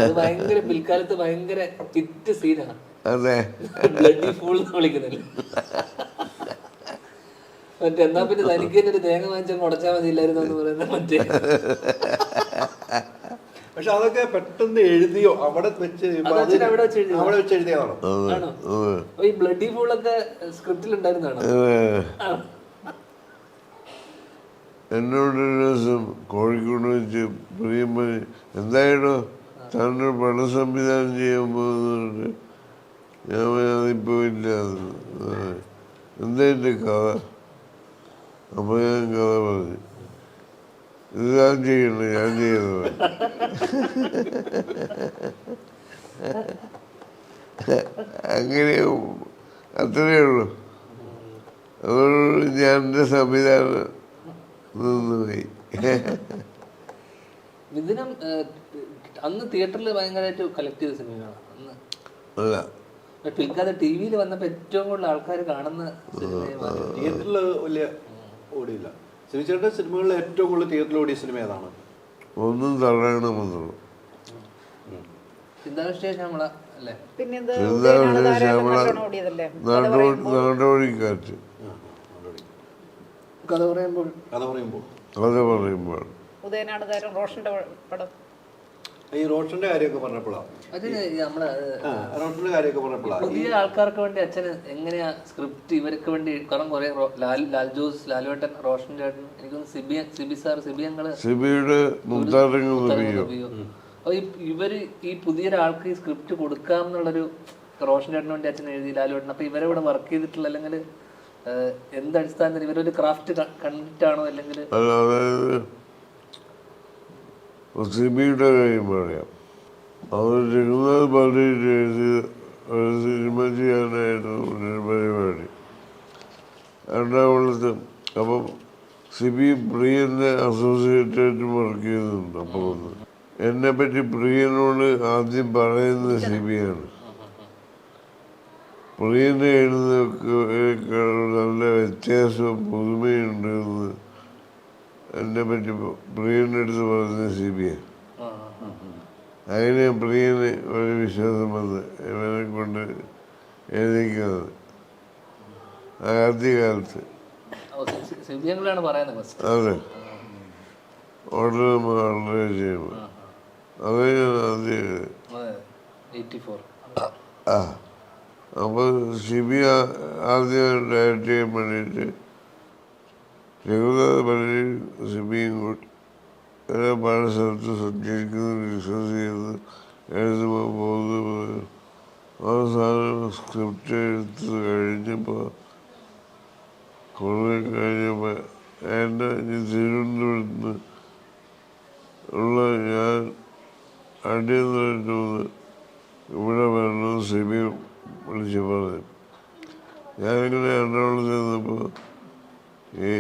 S3: അത് ഭയങ്കര പിൽക്കാലത്ത് ഭയങ്കര ഹിറ്റ് സീനാണ്. ബ്ലഡി ഫൂൾ എന്ന് വിളിക്കുന്നില്ല മറ്റേ. എന്നാ പിന്നെ തനിക്ക് തന്നെ ഒരു തേങ്ങ വാങ്ങിച്ചാൽ ഉടച്ചാൽ മതിയില്ലായിരുന്നു എന്ന് പറയുന്നത് മറ്റേ.
S1: പക്ഷെ അതൊക്കെ പെട്ടെന്ന് എഴുതിയോ അവിടെ വെച്ച് എഴുതിയതാണോ?
S3: ആണോ? ഈ ബ്ലഡി ഫൂളൊക്കെ സ്ക്രിപ്റ്റിൽ ഉണ്ടായിരുന്നാണോ?
S2: എന്നോടൊരു ദിവസം കോഴിക്കോട് വെച്ച് പ്രിയമ്പനി എന്തായാലും താനൊരു പടം സംവിധാനം ചെയ്യാൻ പോകുന്നുണ്ട്. ഞാൻ അതിപ്പോൾ ഇല്ല. എന്താ എൻ്റെ കഥ? അപ്പോൾ ഞാൻ കഥ പറഞ്ഞു, ഇത് ഞാൻ ചെയ്യണേ, ഞാൻ ചെയ്യുന്നത്. അങ്ങനെ അത്രയേ ഉള്ളൂ. അതുകൊണ്ട് ഞാൻ എൻ്റെ സംവിധാനം നിന്നുപോയി.
S3: മിഥുനം അന്ന് തിയേറ്ററിൽ ഭയങ്കരമായിട്ട് കളക്ട് ചെയ്ത സിനിമയാണ് അന്ന്.
S2: അല്ല,
S3: പിൽക്കാതെ ടി വിയിൽ വന്നപ്പോൾ ഏറ്റവും കൂടുതൽ ആൾക്കാർ കാണുന്ന
S1: തിയേറ്ററിൽ വലിയ ഓടിയില്ല. സിനിമയുടെ സിനിമകളിൽ ഏറ്റവും കൂടുതൽ തിയേറ്ററിൽ ഓടിയ സിനിമ ഏതാണ്?
S2: ഒന്നും തള്ളണമെന്നുള്ളൂ.
S3: ചിന്താവിഷ്ടയം നമ്മളെ അല്ലേ?
S2: നാടോടിക്കാറ്റ്.
S3: കഥ പറയുമ്പോൾ
S2: ഉദയനാട് താരം റോഷന്റെ പടം
S1: ഈ റോഷന്റെ കാര്യമൊക്കെ പറഞ്ഞപ്പോഴാണ്
S3: അച്ഛന് നമ്മള്
S1: റോഷന്റെ കാര്യമൊക്കെ പറഞ്ഞപ്പോഴാണ്
S3: പുതിയ ആൾക്കാർക്ക് വേണ്ടി അച്ഛന് എങ്ങനെയാ സ്ക്രിപ്റ്റ് ഇവർക്ക് വേണ്ടി? കാരണം കുറെ ലാൽ ജോസ്, ലാലുവേട്ടൻ, റോഷൻ ചേട്ടൻ, എനിക്കൊന്ന് സിബി സാർ, സിബിയങ്ങള്,
S2: സിബിയുടെ മുത്താരങ്ങൾ
S3: അപ്പൊ ഇവര് ഈ പുതിയൊരാൾക്ക് ഈ സ്ക്രിപ്റ്റ് കൊടുക്കാം എന്നുള്ളൊരു റോഷൻ ചേട്ടന് വേണ്ടി അച്ഛൻ എഴുതി, ലാലുവേട്ടൻ. അപ്പൊ ഇവരെ ഇവിടെ വർക്ക് ചെയ്തിട്ടുള്ള അല്ലെങ്കിൽ എന്തടിസ്ഥാനത്തിൽ ഇവരൊരു ക്രാഫ്റ്റ് കണ്ടിട്ടാണോ അല്ലെങ്കിൽ?
S2: അതായത് സിബിയുടെ കാര്യം പറയാം. അവർ രഘുനാഥ് പാടിയിട്ട് എഴുതി ഒരു സിനിമ ചെയ്യാനായിരുന്നു ഒരു പരിപാടി എറണാകുളത്ത്. അപ്പം സിബി പ്രിയൻ്റെ അസോസിയേറ്റായിട്ട് വർക്ക് ചെയ്യുന്നുണ്ട്. അപ്പോൾ എന്നെപ്പറ്റി പ്രിയനോട് ആദ്യം പറയുന്നത് സിബിയാണ്. പ്രിയനെ എഴുതുന്നതൊക്കെ നല്ല വ്യത്യാസവും പുതുമയുണ്ട് എന്ന് എന്നെ പറ്റി പ്രിയൻ്റെ അടുത്ത് പറഞ്ഞ സിബിയാണ്. അങ്ങനെ പ്രിയന് ഒരു വിശ്വാസം വന്ന് ഇവനെ കൊണ്ട് എഴുതിക്കുന്നത് ആദ്യകാലത്ത്. അതെ, ഓർഡർ വളരെ ചെയ്യുമ്പോൾ അത് ഞാൻ ആദ്യം ആ അപ്പോൾ സിബി ആദ്യം ഡയറക്റ്റ് ചെയ്യാൻ വേണ്ടിയിട്ട് രഘുനാഥ് പള്ളി സിബിയും കൂട്ടി പല സ്ഥലത്ത് സഞ്ചരിക്കുന്നത് ഡിസ്കസ് ചെയ്ത് എഴുതുമ്പോൾ പോകുന്നത്. അവസാനം സ്ക്രിപ്റ്റ് എഴുത്ത് കഴിഞ്ഞപ്പോൾ കുറേ കഴിഞ്ഞപ്പോൾ എൻ്റെ തിരുവനന്തപുരത്ത് ഉള്ള ഞാൻ അടിയെന്ന് ഇവിടെ വരണം സിബി വിളിച്ച് പറഞ്ഞു. ഞാനിങ്ങനെ എറണാകുളത്ത് ചെന്നപ്പോൾ ഈ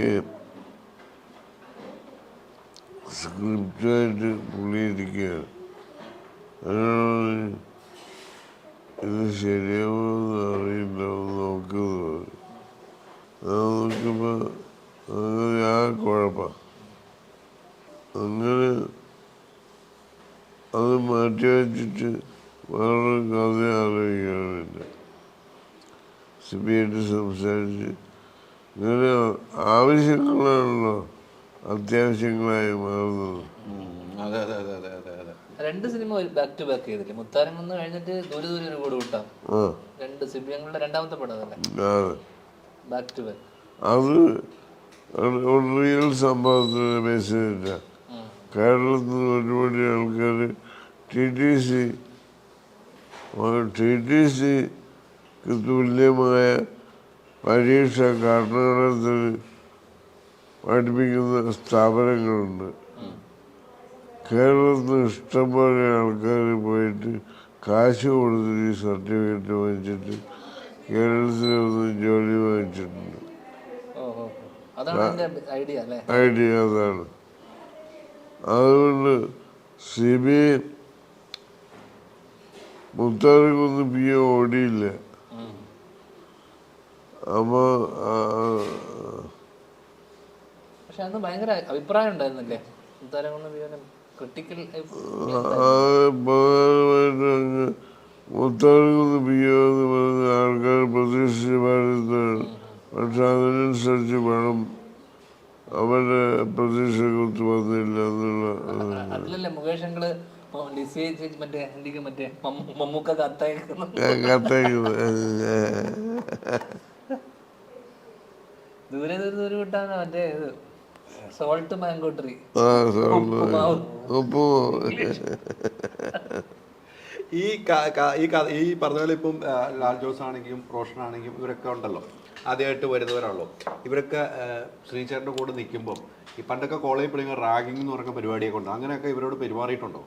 S2: സ്ക്രിപ്റ്റായിട്ട് പുള്ളിയിരിക്കുകയാണ്. അതിനോട് ഇത് ശരിയാവുമെന്ന് അറിയില്ല, നോക്കുന്നത് പറഞ്ഞു. നോക്കുമ്പോൾ അങ്ങനെ ആ കുഴപ്പം. അങ്ങനെ അത് മാറ്റി വച്ചിട്ട് വേറൊരു കഥ ആലോചിക്കാനില്ല. സിബിയായിട്ട് സംസാരിച്ച് ഇങ്ങനെ ആവശ്യങ്ങളാണല്ലോ അത്യാവശ്യങ്ങളായി മാറുന്നത്.
S3: രണ്ട് സിനിമ ബാക്ക് ടു ബാക്ക് ചെയ്തില്ലേ? മുത്താരം വന്ന് കഴിഞ്ഞിട്ട് ദൂരെ ദൂരെ ഒരു കൂടെ വിട്ടാം. രണ്ട് സിബിയങ്ങളുടെ രണ്ടാമത്തെ പടം അതല്ലേ ബാക്ക് ടു ബാക്ക്?
S2: അത് റിയൽ സംഭവത്തിന് ബേസ് ചെയ്തില്ല. കേരളത്തിൽ നിന്ന് ഒരുപാട് ആൾക്കാർ TTCക്ക് തുല്യമായ പരീക്ഷ കർണാടകത്തിൽ പഠിപ്പിക്കുന്ന സ്ഥാപനങ്ങളുണ്ട്. കേരളത്തിൽ ഇഷ്ടംപോലെ ആൾക്കാർ പോയിട്ട് കാശ് കൊടുത്തിട്ട് ഈ സർട്ടിഫിക്കറ്റ് വാങ്ങിച്ചിട്ട് കേരളത്തിൽ ഒന്ന് ജോലി വാങ്ങിച്ചിട്ടുണ്ട്. ഐഡിയ അതാണ്. അതുകൊണ്ട് സിബി മുത്താറിക്കൊന്നും പിയെ ഓടിയില്ല. അപ്പൊ
S3: ഭയങ്കര അഭിപ്രായം ഉണ്ടായിരുന്നല്ലേ
S2: മുത്താറിക്കൊന്ന് പിയെന്ന് പറഞ്ഞ ആൾക്കാർ പ്രതീക്ഷിച്ച് പാടുന്നതാണ്. പക്ഷെ അതിനനുസരിച്ച് വേണം അവരുടെ പ്രതീക്ഷയ്ക്ക് ഒത്തു വന്നില്ല എന്നുള്ള.
S3: ദൂരെ ദൂരെ വിട്ടാണ് മറ്റേ സോൾട്ട് മാംഗോ ട്രീ.
S1: ഈ പറഞ്ഞ പോലെ ഇപ്പം ലാൽ ജോസ് ആണെങ്കിലും റോഷൻ ആണെങ്കിലും ഇവരൊക്കെ ഉണ്ടല്ലോ, ആദ്യമായിട്ട് വരുന്നവരാണല്ലോ. ഇവരൊക്കെ ശ്രീചേട്ടൻ്റെ കൂടെ നിൽക്കുമ്പോൾ ഈ പണ്ടൊക്കെ കോളേജിൽ പഠിക്കുന്ന റാഗിങ് എന്ന് പറയുന്ന പരിപാടിയൊക്കെ ഉണ്ട്. അങ്ങനെയൊക്കെ ഇവരോട് പെരുമാറിയിട്ടുണ്ടോ?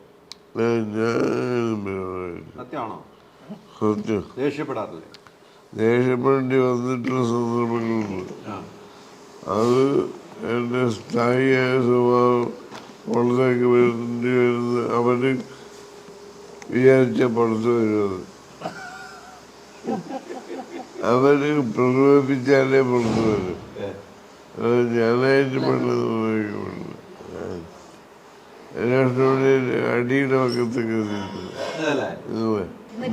S1: സത്യമാണോ? ദേഷ്യപ്പെടാറില്ലേ?
S2: ദേഷ്യപ്പെടേണ്ടി വന്നിട്ടുള്ള സന്ദർഭങ്ങളുണ്ട്. അത് എൻ്റെ സ്ഥായിയായ സ്വഭാവം പുറത്തേക്ക് വരേണ്ടി വരുന്നത് അവന് വിചാരിച്ച പുറത്ത് വരുന്നത്. അവന് പ്രകോപിപ്പിച്ചാലേ പുറത്ത് വരും. ഞാനായിട്ട് പെണ്ണെന്ന് അടിയുടെ പക്കത്തൊക്കെ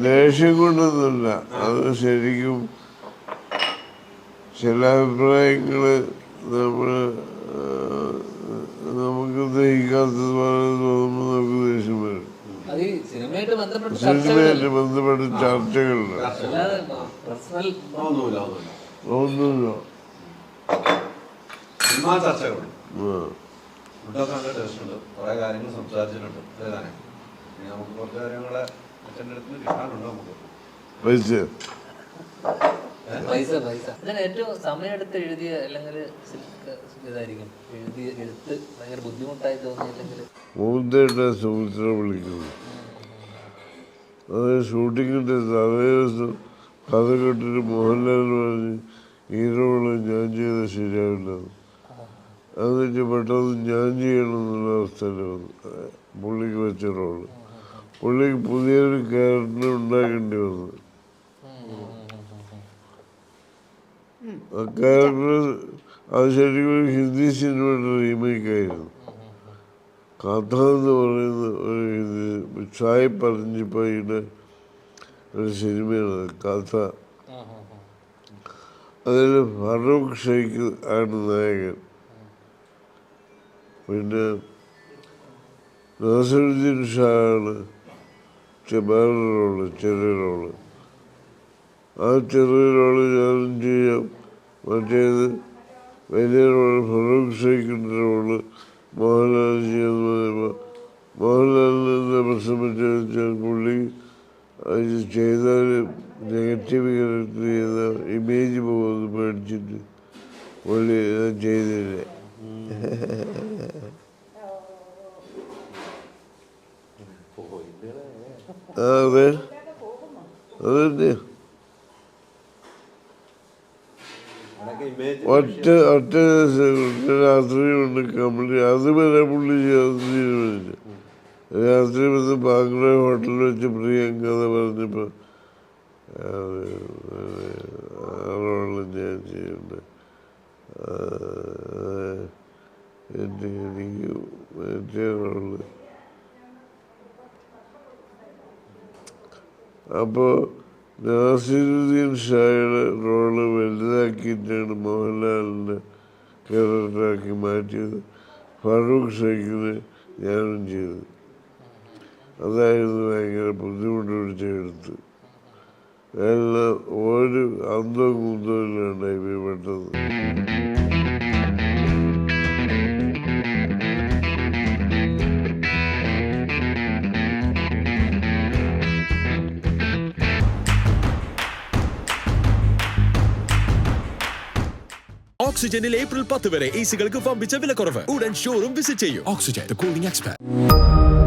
S2: ദേഷ്യം കൊണ്ടൊന്നുമില്ല. അത് ശരിക്കും ചില അഭിപ്രായങ്ങൾ നമുക്ക് ദഹിക്കാത്തത് പോലെ തോന്നുമ്പോൾ നമുക്ക് ദേഷ്യം വരും.
S3: ബന്ധപ്പെട്ട
S2: സിനിമയായിട്ട് ബന്ധപ്പെട്ട ചർച്ചകളുണ്ട്.
S3: അല്ലാതെ പേഴ്സണൽ
S1: ഒന്നുമില്ല
S2: ഒന്നുമില്ല.
S1: സിനിമാ ചർച്ചകളുണ്ട്.
S2: ആ.
S1: ഫുഡൊക്കെ നല്ല ടേസ്റ്റ് ഉണ്ട്. കുറേ കാര്യങ്ങൾ സംസാരിച്ചിട്ടുണ്ട്. അല്ലേ? ഇനി നമുക്ക് കുറച്ച് കാര്യങ്ങളെ അച്ഛൻ്റെ അടുത്ത് നിന്ന് കിട്ടാനുണ്ട് നമുക്ക്.
S2: പൈസ
S3: അതിന് ഏറ്റവും സമയമെടുത്ത് എഴുതിയ അല്ലെങ്കിൽ ഇതായിരിക്കും എഴുത്ത് ഭയങ്കര ബുദ്ധിമുട്ടായി തോന്നി അല്ലെങ്കിൽ
S2: മൂന്നേട്ട സുമിത്ര വിളിക്കുന്നു. അത് ഷൂട്ടിങ്ങിൻ്റെ തലേ ദിവസം കഥ കേട്ടിട്ട് മോഹൻലാൽ പറഞ്ഞ് ഹീറോകളെ ഞാൻ ചെയ്താൽ ശരിയാവില്ലെന്ന്. അത് വെച്ച് പെട്ടെന്ന് ഞാൻ ചെയ്യണമെന്നുള്ള അവസ്ഥയിൽ വന്നു. പുള്ളിക്ക് വെച്ച റോള് പുള്ളിക്ക് പുതിയൊരു ക്യാരക്ടർ ഉണ്ടാക്കേണ്ടി വന്നു. ആ ക്യാരക്ടർ അത് ശരിക്കും ഒരു ഹിന്ദി സിനിമയുടെ റീമേക്കായിരുന്നു. കഥ എന്ന് പറയുന്ന ഒരു ഹിന്ദി ഷായി പറഞ്ഞിപ്പയുടെ ഒരു സിനിമയാണ് കഥ. അതിൽ ഫറൂഖ് ഷെയ്ഖ് ആണ് നായകൻ. പിന്നെ നാസിറുദ്ദീൻ ഷാ ആണ് വേറെ റോള്, ചെറിയ റോള്. ആ ചെറിയ റോള് ഞാനും ചെയ്യാം. മറ്റേത് വലിയ റോള് ഫറൂഖ് ഷെയ്ഖിൻ്റെ റോള് മോഹൻലാൽ ചെയ്യാന്ന് പറയുമ്പോൾ മോഹൻലാലിനെ പ്രശ്നം വെച്ചാൽ പുള്ളി അത് ചെയ്താൽ നെഗറ്റീവ് ക്യാരക്ടർ ചെയ്ത ഇമേജ് പോകുമെന്ന് പേടിച്ചിട്ട് പുള്ളി അത് ചെയ്തില്ല. അതെ അതന്നെ. ഒറ്റ രാത്രി കൊണ്ട് കംപ്ലീറ്റ് അതുവരെ പുള്ളി തീരുമാനിച്ചു. രാത്രി വന്ന് ബാംഗ്ലൂർ ഹോട്ടലിൽ വെച്ച് പ്രിയങ്ക പറഞ്ഞപ്പോൾ ആളോളം ഞാൻ ചെയ്യുന്നുണ്ട്. എനിക്ക് മറ്റേ റോള് അപ്പോൾ നാസിറുദ്ദീൻ ഷായുടെ റോള് വലുതാക്കിയിട്ടാണ് മോഹൻലാലിൻ്റെ ക്യാരക്ടറാക്കി മാറ്റിയത്. ഫറൂഖ് ഷെയ്ഖിനെ ഞാനും ചെയ്തു. അതായിരുന്നു ഭയങ്കര ബുദ്ധിമുട്ട് പിടിച്ചെടുത്ത്. എല്ലാം ഒരു അന്തവും കുന്തവും ഇല്ലാണ്ടായി പോയി പെട്ടെന്ന്.
S4: ഓക്സിജനിൽ ഏപ്രിൽ 10 വരെ എസികൾക്ക് വമ്പിച്ച വിലക്കുറവ്. ഉടൻ ഷോറൂം വിസിറ്റ് ചെയ്യൂ. Oxygen, the cooling expert.